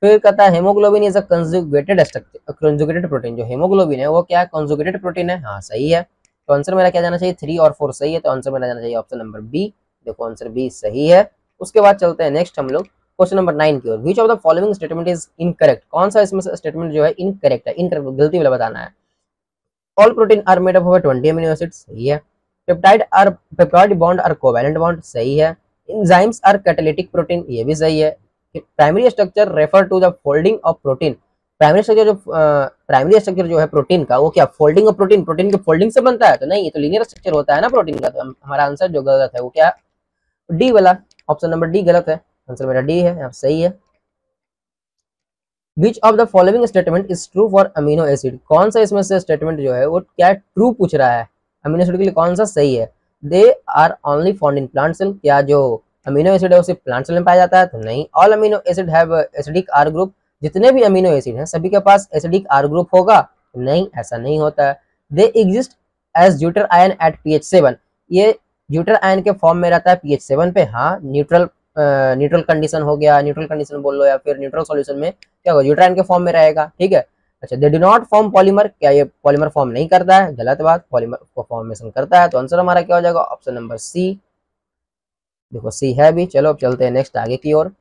फिर कहता है haemoglobin is a conjugated structure, conjugated protein. जो हेमोग्लोबिन है वो क्या है? कंजुगेटेड प्रोटीन है, हाँ सही है। तो आंसर मेरा क्या जाना चाहिए? 3 और 4 सही है, तो आंसर मेरा जाना चाहिए ऑप्शन नंबर बी। देखो आंसर बी सही है। उसके बाद चलते हैं नेक्स्ट हम लोग क्वेश्चन नंबर 9 की ओर। Which of the following statement is incorrect, कौन सा इसमें से स्टेटमेंट जो है इनकरेक्ट है, इनकरेक्ट गलती वाला बताना है। All protein are made up of 20 amino acids, सही है। Peptide bond are covalent bond, सही है। एंजाइम्स आर कैटालिटिक प्रोटीन, ये भी सही है। Primary structure refer to the folding of protein, primary structure जो है प्रोटीन का वो क्या फोल्डिंग ऑफ प्रोटीन, प्रोटीन के फोल्डिंग से बनता है? तो नहीं, ये तो लीनियर स्ट्रक्चर होता है ना प्रोटीन का। तो हमारा आंसर जो गलत है वो क्या, डी वाला, ऑप्शन नंबर डी गलत है। आंसर मेरा डी है, सही है। विच of the following statement is true for amino acid, कौन सा इसमें से स्टेटमेंट जो है वो क्या ट्रू पूछ रहा है अमीनो एसिड के लिए, कौन सा सही है। They are only found in plant cell, क्या जो अमीनो एसिड है वो सिर्फ प्लांट सेल में पाया जाता है? तो नहीं। All amino acid have acidic R group, जितने भी अमीनो एसिड हैं सभी के पास एसिडिक आर ग्रुप होगा? तो नहीं, ऐसा नहीं होता है। They exist as zwitterion at pH 7, ये ड्यूटर आयन के फॉर्म में रहता है pH 7 पे। हाँ, न्यूट्रल कंडीशन हो गया, न्यूट्रल कंडीशन बोल लो, या फिर न्यूट्रल सॉल्यूशन में क्या होगा, ड्यूटर आयन के फॉर्म में रहेगा, ठीक है। अच्छा, they do not form polymer, क्या ये पॉलीमर फॉर्म नहीं करता है? गलत बात, पॉलीमर को फॉर्मेशन करता है। तो आंसर हमारा क्या हो जाएगा, ऑप्शन नंबर सी। देखो सी है भी। चलो अब चलते हैं नेक्स्ट आगे की ओर।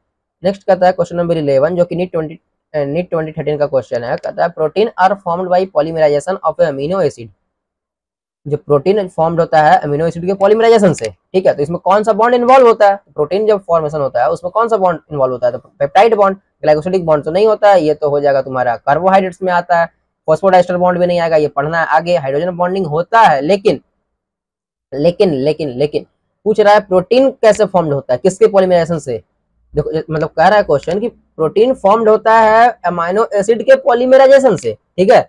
नेक्स्ट कहता है क्वेश्चन नंबर 11, जो कि नीट 2013 का क्वेश्चन है। कहता है protein are formed by polymerisation of amino acid, जो प्रोटीन फॉर्म्ड होता है अमीनो एसिड के पॉलीमराइजेशन से, ठीक है। तो इसमें कौन सा बॉन्ड इन्वॉल्व होता है? प्रोटीन जब फॉर्मेशन होता है उसमें कौन सा बॉन्ड इन्वॉल्व होता है? तो पेप्टाइड बॉन्ड, ग्लाइकोसिडिक बॉन्ड तो नहीं होता है, ये तो हो जाएगा तुम्हारा कार्बोहाइड्रेट्स में आता है। फॉस्फोडाइस्टर बॉन्ड भी नहीं आएगा, ये पढ़ना है आगे। हाइड्रोजन बॉन्डिंग होता है, लेकिन लेकिन लेकिन लेकिन पूछ रहा है प्रोटीन कैसे फॉर्म्ड होता है, किसके पॉलीमराइजेशन से। देखो मतलब कह रहा है क्वेश्चन कि प्रोटीन फॉर्म्ड होता है अमाइनो एसिड के पॉलीमराइजेशन से, ठीक है।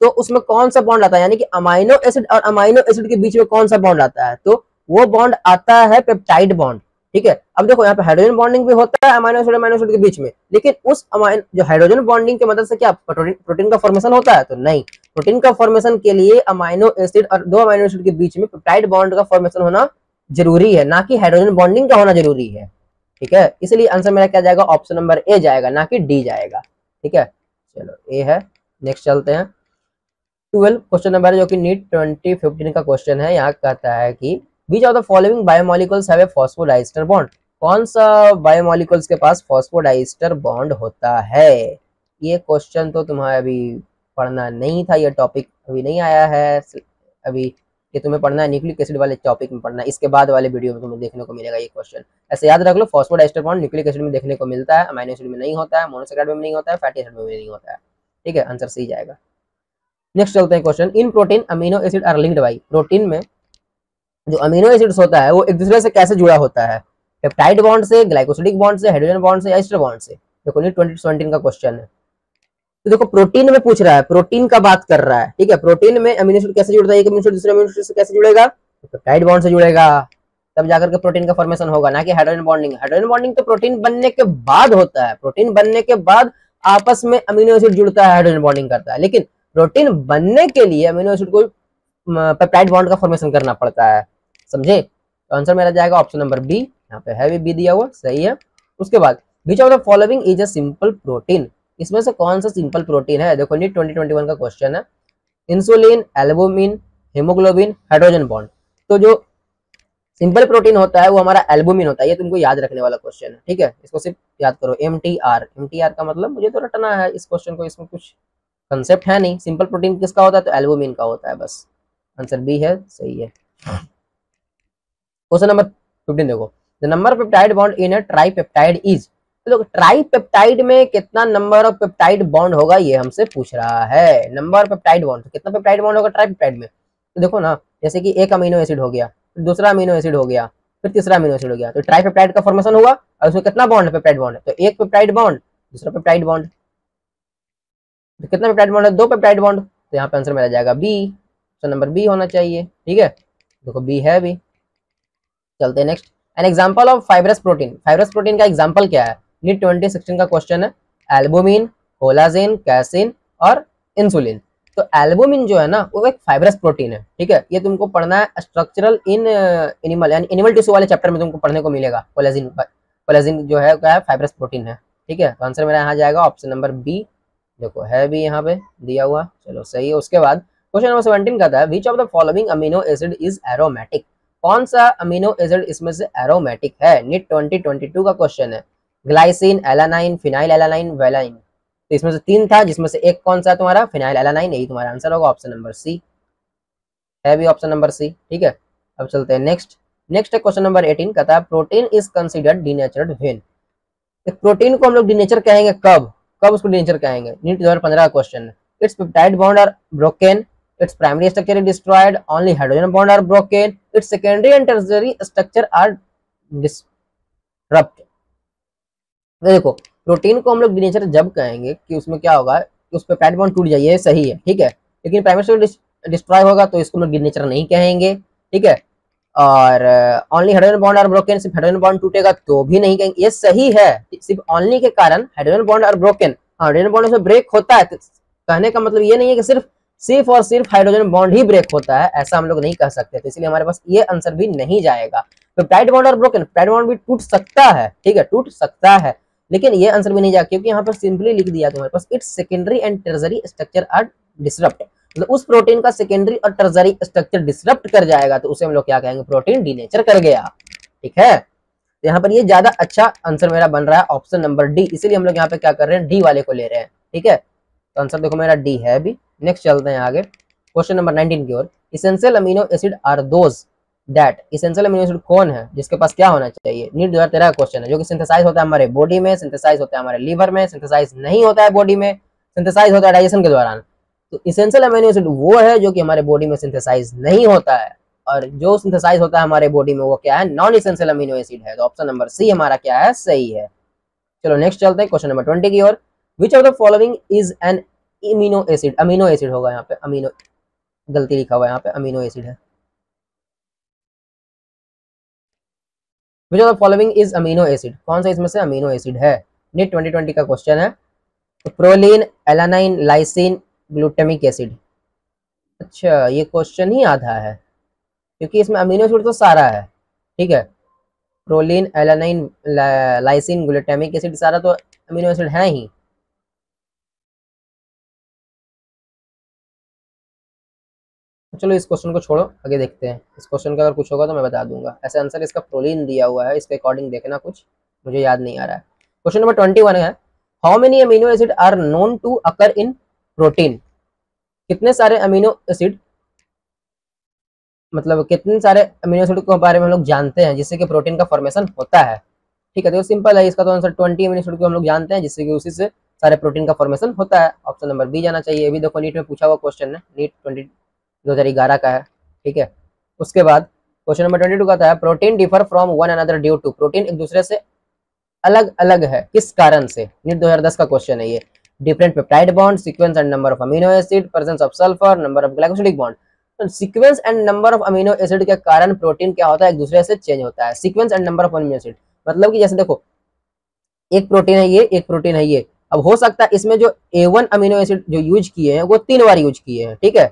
तो उसमें कौन सा बॉन्ड आता है, यानी कि अमाइनो एसिड और अमाइनो एसिड के बीच में कौन सा बॉन्ड आता है? तो वो बॉन्ड आता है पेप्टाइड बॉन्ड, ठीक है। अब देखो यहाँ पे हाइड्रोजन बॉन्डिंग भी होता है अमाइनो एसिड के बीच में, लेकिन उस जो हाइड्रोजन बॉन्डिंग की मदद से क्या प्रोटीन का फॉर्मेशन होता है? तो नहीं। प्रोटीन का फॉर्मेशन के लिए अमाइनो एसिड और दो अमाइनो एसिड के बीच में पेप्टाइड बॉन्ड का फॉर्मेशन होना जरूरी है, ना कि हाइड्रोजन बॉन्डिंग का होना जरूरी है, ठीक है। इसलिए आंसर मेरा क्या जाएगा, ऑप्शन नंबर ए जाएगा, ना कि डी जाएगा, ठीक है। चलो ए है। नेक्स्ट चलते हैं 12 क्वेश्चन नंबर, जो कि नीट 2015 का क्वेश्चन है। यहाँ कहता है कि विच of the following biomolecules have a phosphodiester bond, कौन सा बायोमोलिकुल्स के पास फॉस्फोडाइस्टर बॉन्ड होता है? ये क्वेश्चन तो तुम्हारा अभी पढ़ना नहीं था, ये टॉपिक अभी नहीं आया है अभी, ये तुम्हें पढ़ना है न्यूक्लिक एसिड वाले टॉपिक में पढ़ना है, इसके बाद वाले वीडियो में तुम्हें देखने को मिलेगा ये क्वेश्चन। ऐसे याद रख लो, फॉस्फोडाइस्टर बॉन्ड न्यूक्लिक एसिड में देखने को मिलता है, अमीनो एसिड में नहीं होता है, मोनोसैकेराइड में नहीं होता है, फैटी एसिड में नहीं होता है, ठीक है। आंसर सही जाएगा। नेक्स्ट चलते हैं question, in protein amino acid are linked by, protein में जो अमीनो एसिड्स होता है वो एक दूसरे से कैसे जुड़ा होता है? पेप्टाइड बॉन्ड से, ग्लाइकोसिडिक बॉन्ड से, हाइड्रोजन बॉन्ड से, या एस्टर बॉन्ड से? देखो नीट 2017 का क्वेश्चन है। तो देखो प्रोटीन में पूछ रहा है, प्रोटीन का बात कर रहा है, ठीक है। प्रोटीन में अमीनो एसिड कैसे जुड़ता है, एक अमीनो एसिड दूसरे अमीनो एसिड से कैसे जुड़ेगा? तो पेप्टाइड बॉन्ड से जुड़ेगा, तब जाकर के प्रोटीन का फॉर्मेशन होगा, ना कि हाइड्रोजन बॉन्डिंग। हाइड्रोजन बॉन्डिंग तो प्रोटीन बनने के बाद होता है, प्रोटीन बनने के बाद आपस में अमीनो एसिड जुड़ता है, हाइड्रोजन बॉन्डिंग करता है, लेकिन प्रोटीन बनने के लिए अमीनो एसिड को पेप्टाइड बॉन्ड का फॉर्मेशन करना पड़ता है, समझे। तो आंसर मेरा जाएगा ऑप्शन नंबर बी, यहाँ पे है बी दिया हुआ, सही है। उसके बाद विच of the following is a simple protein, इसमें से कौन सा सिंपल प्रोटीन है? देखो नीट 2021 का क्वेश्चन है। Insulin, albumin, haemoglobin, hydrogen bond. तो जो सिंपल प्रोटीन होता है वो हमारा एल्बुमिन होता है, ये तुमको याद रखने वाला क्वेश्चन है, ठीक है। इसको सिर्फ याद करो, MTR, MTR का मतलब मुझे तो रटना है इस क्वेश्चन को, इसमें कुछ कंसेप्ट है नहीं। सिंपल प्रोटीन किसका होता है? तो एल्बुमिन का होता है, बस। आंसर बी है, सही है। क्वेश्चन नंबर 15 देखो, the number of peptide bond in a tripeptide is, तो ट्राइपेप्टाइड में कितना नंबर ऑफ पेप्टाइड बॉन्ड होगा ये हमसे पूछ रहा है। नंबर ऑफ पेप्टाइड बॉन्ड, तो कितना पेप्टाइड बॉन्ड होगा ट्राइपेप्टाइड में? तो देखो ना, जैसे कि एक अमीनो एसिड हो गया, फिर दूसरा अमीनो एसिड हो गया, फिर तीसरा अमीनो एसिड हो गया, तो ट्राइपेप्टाइड का फॉर्मेशन हुआ। और उसमें कितना बॉन्ड है? पेप्टाइड बॉन्ड है, तो एक पेप्टाइड बॉन्ड, दूसरा पेप्टाइड बॉन्ड, तो कितना पेप्टाइड बॉन्ड है? दो पेप्टाइड बॉन्ड। तो यहाँ पे आंसर मेरा जाएगा बी, ऑप्शन नंबर बी होना चाहिए, ठीक है। देखो बी है भी। चलते हैं next, N example of fibrous protein, fibrous protein का एग्जांपल क्या है? नीट 2016 का क्वेश्चन है। एल्बुमिन, कोलाजिन, कैसिन और इंसुलिन। तो एल्बुमिन जो है ना वो एक फाइब्रस प्रोटीन है, ठीक है। ये तुमको पढ़ना है स्ट्रक्चरल इन एनिमल, यानी एनिमल टिश्यू वाले चैप्टर में तुमको पढ़ने को मिलेगा। कोलाजिन, कोलाजिन जो है क्या है? फाइब्रस प्रोटीन है, ठीक है। तो आंसर मेरा यहाँ जाएगा ऑप्शन नंबर बी। देखो है भी यहाँ पे दिया हुआ, चलो सही है। उसके बाद क्वेश्चन नंबर 17 कहता है विच of the following amino acid is aromatic, कौन सा अमीनो एसिड इसमें से एरोमेटिक है? नीट 2022 का क्वेश्चन है। Glycine, alanine, phenyl alanine, valine. तो इसमें से 3 था, जिसमें से एक कौन सा है तुम्हारा? Phenyl alanine. यही तुम्हारा आंसर होगा, ऑप्शन नंबर सी है भी, ऑप्शन नंबर सी। ठीक है, अब चलते हैं नेक्स्ट। नेक्स्ट है क्वेश्चन नंबर 18, कहता है protein is considered denatured when. Protein को हम लोग डीनेचर कहेंगे कब? कब उसको डीनेचर कहेंगे? नीट 2015 का क्वेश्चन है। Its peptide bond are broken, its primary structure is destroyed, only hydrogen bond are broken, its secondary and tertiary structure are disrupt। देखो, प्रोटीन को हम लोग डीनेचर जब कहेंगे कि उसमें क्या होगा कि उस पे पेप्टाइड बॉन्ड टूट जाइए, सही है, ठीक है, लेकिन प्राइमरी स्ट्रक्चर डिस्ट्रॉय होगा तो इसको हम लोग डीनेचर नहीं कहेंगे, ठीक है। और only hydrogen bond are broken, सिर्फ हाइड्रोजन बॉन्ड टूटेगा तो भी नहीं कहेंगे, ये सही है, सिर्फ ओनली के कारण hydrogen bond are broken, hydrogen bond उसमें ब्रेक होता है, तो कहने का मतलब ये नहीं है कि सिर्फ और सिर्फ हाइड्रोजन बॉन्ड ही ब्रेक होता है, ऐसा हम लोग नहीं कह सकते, तो इसलिए हमारे पास ये आंसर भी नहीं जाएगा। पेप्टाइड बॉन्ड और ब्रोकन, पेप्टाइड बॉन्ड भी टूट सकता है, ठीक है, टूट सकता है, लेकिन ये आंसर भी नहीं जाएगा, क्योंकि यहाँ पर सिंपली लिख दिया तुम्हारे पास it's secondary and tertiary structure are disrupt, मतलब उस प्रोटीन का सेकेंडरी और टर्शियरी स्ट्रक्चर डिसरप्ट कर जाएगा, तो उसे हम लोग क्या कहेंगे? प्रोटीन डीनेचर कर गया, ठीक है। तो यहाँ पर ये ज्यादा अच्छा आंसर मेरा बन रहा है ऑप्शन नंबर डी, इसीलिए हम लोग यहाँ पे क्या कर रहे हैं? डी वाले को ले रहे हैं, ठीक है। तो आंसर देखो मेरा डी है भी। नेक्स्ट चलते हैं आगे क्वेश्चन नंबर 19 की ओर। Essential amino acid are those that, essential amino acid कौन है जिसके पास क्या होना चाहिए? नीट 2013 का क्वेश्चन है, जो कि सिंथेसाइज होता है हमारे बॉडी में, सिंथेसाइज होता है हमारे लीवर में, सिंथेसाइज नहीं होता है बॉडी में, सिंथेसाइज होता है डाइजेशन के दौरान। तो इसेंशियल अमीनो एसिड वो है जो कि हमारे बॉडी में सिंथेसाइज नहीं होता है, और जो सिंथेसाइज होता है हमारे बॉडी में वो क्या है? नॉन इसेंशियल अमीनो एसिड है, तो ऑप्शन नंबर सी हमारा क्या है? सही है। चलो नेक्स्ट चलते हैं क्वेश्चन नंबर 20 की ओर। Which of the following is an imino acid, amino acid होगा यहाँ पे, अमीनो गलती लिखा हुआ है यहाँ पे, अमीनो एसिड है। विच of the following is amino acid, कौन सा इसमें से अमीनो एसिड है? नीट 2020 का क्वेश्चन है। तो proline, alanine, lysine, glutamic acid. अच्छा, ये क्वेश्चन ही आधा है, क्योंकि इसमें अमीनो एसिड तो सारा है, ठीक है, proline, alanine, lysine, glutamic acid, सारा तो अमीनो एसिड है ही। चलो इस क्वेश्चन को छोड़ो, आगे देखते हैं। इस क्वेश्चन का अगर कुछ होगा तो मैं बता दूंगा। ऐसे आंसर इसका प्रोलीन दिया हुआ है, इसके अकॉर्डिंग देखना, कुछ मुझे याद नहीं आ रहा है। क्वेश्चन नंबर 21 है, how many amino acid are known to occur in protein, कितने सारे अमीनो एसिड, मतलब कितने सारे अमीनो एसिड के बारे में हम लोग जानते हैं जिससे कि प्रोटीन का फॉर्मेशन होता है, ठीक है। तो सिंपल है, इसका तो आंसर 20 अमीनो एसिड को हम लोग जानते हैं जिससे कि उसी से सारे प्रोटीन का फॉर्मेशन होता है, ऑप्शन नंबर बी जाना चाहिए। अभी देखो नीट में पूछा हुआ क्वेश्चन है, नीट 2011 का है, ठीक है। उसके बाद क्वेश्चन नंबर 22 का था, protein differ from one another due to, protein एक दूसरे से अलग अलग है किस कारण से? नीट 2010 का क्वेश्चन है ये। Different peptide bond, sequence and number of amino acid, presence of sulphur, number of glycosidic bond. तो sequence and number of amino acid के कारण प्रोटीन क्या होता है? एक दूसरे से चेंज होता है। Sequence and number of amino acid मतलब कि जैसे देखो, एक प्रोटीन है ये, एक प्रोटीन है ये, अब हो सकता है इसमें जो A1 अमीनो एसिड जो यूज किए हैं वो 3 बार यूज किए हैं, ठीक है,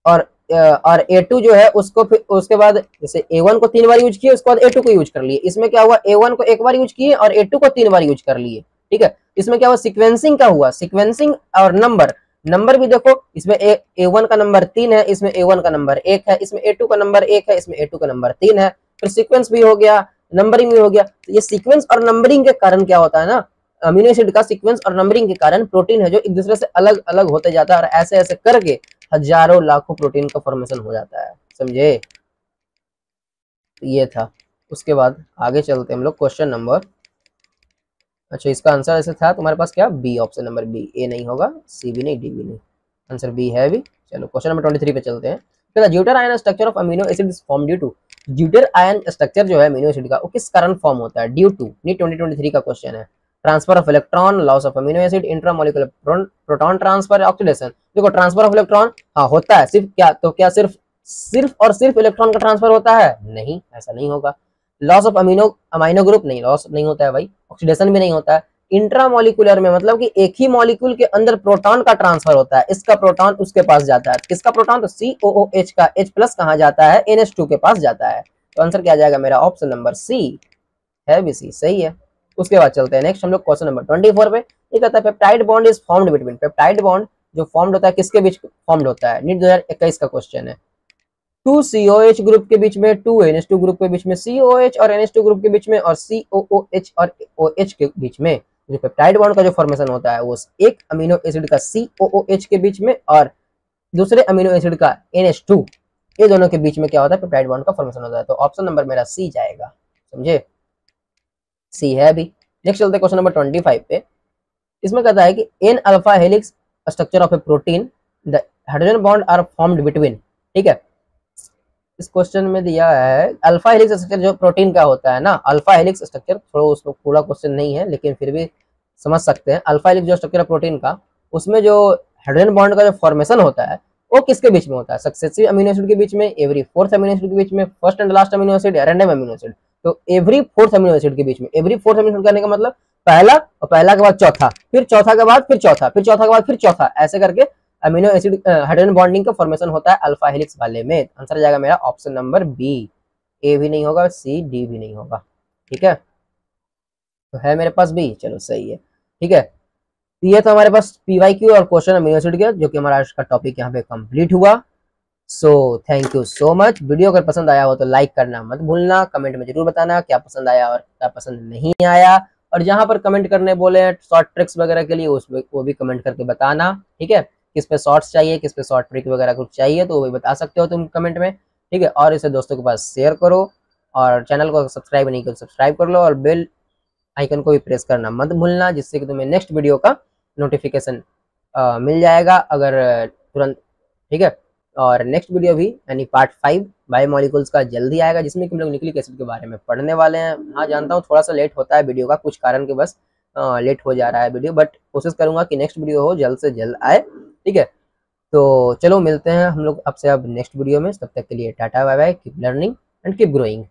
और A2 जो है उसको फिर उसके बाद जैसे A1 को 3 बार यूज किए, उसके बाद A2 को यूज कर लिए। इसमें क्या हुआ? A1 को 1 बार यूज किए और A2 को 3 बार यूज कर लिए, ठीक है। इसमें क्या हुआ? सीक्वेंसिंग का हुआ, सीक्वेंसिंग और नंबर, नंबर भी देखो, इसमें A1 का नंबर 3 है, इसमें A1 का नंबर 1 है, इसमें A2 का नंबर 1 है, इसमें A2 का नंबर 3 है, फिर सीक्वेंस भी हो गया, नंबरिंग भी हो गया। तो ये सीक्वेंस और नंबरिंग के कारण क्या होता है ना, अमीनो एसिड का सीक्वेंस और नंबरिंग के कारण प्रोटीन है जो एक दूसरे से अलग अलग होते जाता है, और ऐसे ऐसे करके हजारों लाखों प्रोटीन का फॉर्मेशन हो जाता है, समझे? ये था। उसके बाद आगे चलते हैं हम लोग क्वेश्चन नंबर, अच्छा इसका आंसर ऐसे था तुम्हारे पास क्या? B, option number B. A नहीं होगा, सी भी नहीं, डी भी नहीं, आंसर बी है भी। चलो क्वेश्चन नंबर 23 पे चलते हैं। Zwitterion structure of amino acid is form due to, zwitterion structure जो है अमीनो एसिड का वो किस कारण फॉर्म होता है? ड्यू टू, नीट 2023 का क्वेश्चन है। Transfer of electron, loss of amino acid, intramolecular proton transfer, oxidation. देखो ट्रांसफर ऑफ इलेक्ट्रॉन हाँ होता है, सिर्फ क्या, तो क्या सिर्फ सिर्फ और सिर्फ इलेक्ट्रॉन का ट्रांसफर होता है? नहीं, ऐसा नहीं होगा। लॉस ऑफ अमीनो ग्रुप नहीं, लॉस नहीं होता है भाई, ऑक्सीडेशन भी नहीं होता है। इंट्रामोलिकुलर में मतलब कि एक ही मॉलिक्यूल के अंदर प्रोटॉन का ट्रांसफर होता है, इसका प्रोटॉन उसके पास जाता है, किसका प्रोटॉन? तो COOH का H+ कहाँ जाता है? NH2 के पास जाता है। तो आंसर क्या जाएगा मेरा? ऑप्शन नंबर सी है भी, सी सही है। उसके बाद चलते हैं नेक्स्ट हम लोग क्वेश्चन नंबर 24 पे। ये कहता है peptide bond is formed between, peptide bond जो फॉर्म्ड होता है किसके बीच फॉर्म्ड होता है? नीट 2021 का क्वेश्चन है। टू COH ग्रुप के बीच में, टू NH2 ग्रुप के बीच में, COH और NH2 ग्रुप के बीच में, और COOH और OH के बीच में जो पेप्टाइड बॉन्ड का जो फॉर्मेशन होता है वो एक अमीनो एसिड का COOH के बीच में और दूसरे अमीनो एसिड का NH2, ये दोनों के बीच में क्या होता है, पेप्टाइड बॉन्ड का फॉर्मेशन होता है। तो ऑप्शन नंबर मेरा सी जाएगा, समझे, सी है अभी। नेक्स्ट चलते हैं क्वेश्चन नंबर 25 पे। इसमें कहता है कि in alpha helix structure of a protein the hydrogen bond are formed between, ठीक है। इस क्वेश्चन में दिया है अल्फा हेलिक्स स्ट्रक्चर जो प्रोटीन का होता है ना, अल्फा हेलिक्स स्ट्रक्चर, थोड़ा उसमें पूरा क्वेश्चन नहीं है लेकिन फिर भी समझ सकते हैं। अल्फा हेलिक्स जो स्ट्रक्चर है प्रोटीन का, उसमें जो हाइड्रोजन बॉन्ड का जो फॉर्मेशन होता है वो किसके बीच में होता है, सक्सेसिव अमीनो एसिड के बीच में, एवरी फोर्थ अमीनो एसिड के बीच में, first and last amino acid, random amino acid. तो एवरी फोर्थ अमीनो एसिड के बीच में, एवरी फोर्थ अमीनो एसिड करने का मतलब पहला, और पहला के बाद चौथा, फिर चौथा के बाद फिर चौथा, फिर चौथा के बाद फिर चौथा, ऐसे करके अमीनो एसिड हाइड्रोजन बॉन्डिंग का फॉर्मेशन होता है अल्फा हेलिक्स वाले में। आंसर जाएगा मेरा ऑप्शन नंबर बी, ए भी नहीं होगा, सी डी भी नहीं होगा, ठीक है। तो है मेरे पास बी, चलो सही है, ठीक है। तो ये तो हमारे पास PYQ और क्वेश्चन अमीनो एसिड के, जो कि हमारा आज का टॉपिक यहाँ पे कंप्लीट हुआ। So thank you so much. Video अगर पसंद आया हो तो लाइक करना मत भूलना, कमेंट में जरूर बताना क्या पसंद आया और क्या पसंद नहीं आया, और जहां पर कमेंट करने बोले शॉर्ट ट्रिक्स वगैरह के लिए उसमें वो भी कमेंट करके बताना, ठीक है। किस पे शॉर्ट्स चाहिए, किस पे शॉर्ट ट्रिक वगैरह कुछ चाहिए तो वो भी बता सकते हो तुम कमेंट में, ठीक है। और इसे दोस्तों के पास शेयर करो, और चैनल को सब्सक्राइब नहीं किया तो सब्सक्राइब कर लो, और बेल आइकन को भी प्रेस करना मत भूलना, जिससे कि तुम्हें नेक्स्ट वीडियो का नोटिफिकेशन मिल जाएगा अगर तुरंत, ठीक है। और नेक्स्ट वीडियो भी यानी पार्ट 5 बायोमोलिकुल्स का जल्दी आएगा, जिसमें कि हम लोग न्यूक्लिक एसिड के बारे में पढ़ने वाले हैं। हाँ जानता हूँ थोड़ा सा लेट होता है वीडियो का, कुछ कारण के बस लेट हो जा रहा है वीडियो, बट कोशिश करूंगा कि नेक्स्ट वीडियो हो जल्द से जल्द आए, ठीक है। तो चलो मिलते हैं हम लोग आपसे अब नेक्स्ट वीडियो में, तब तक के लिए tata bye bye, keep learning and keep growing.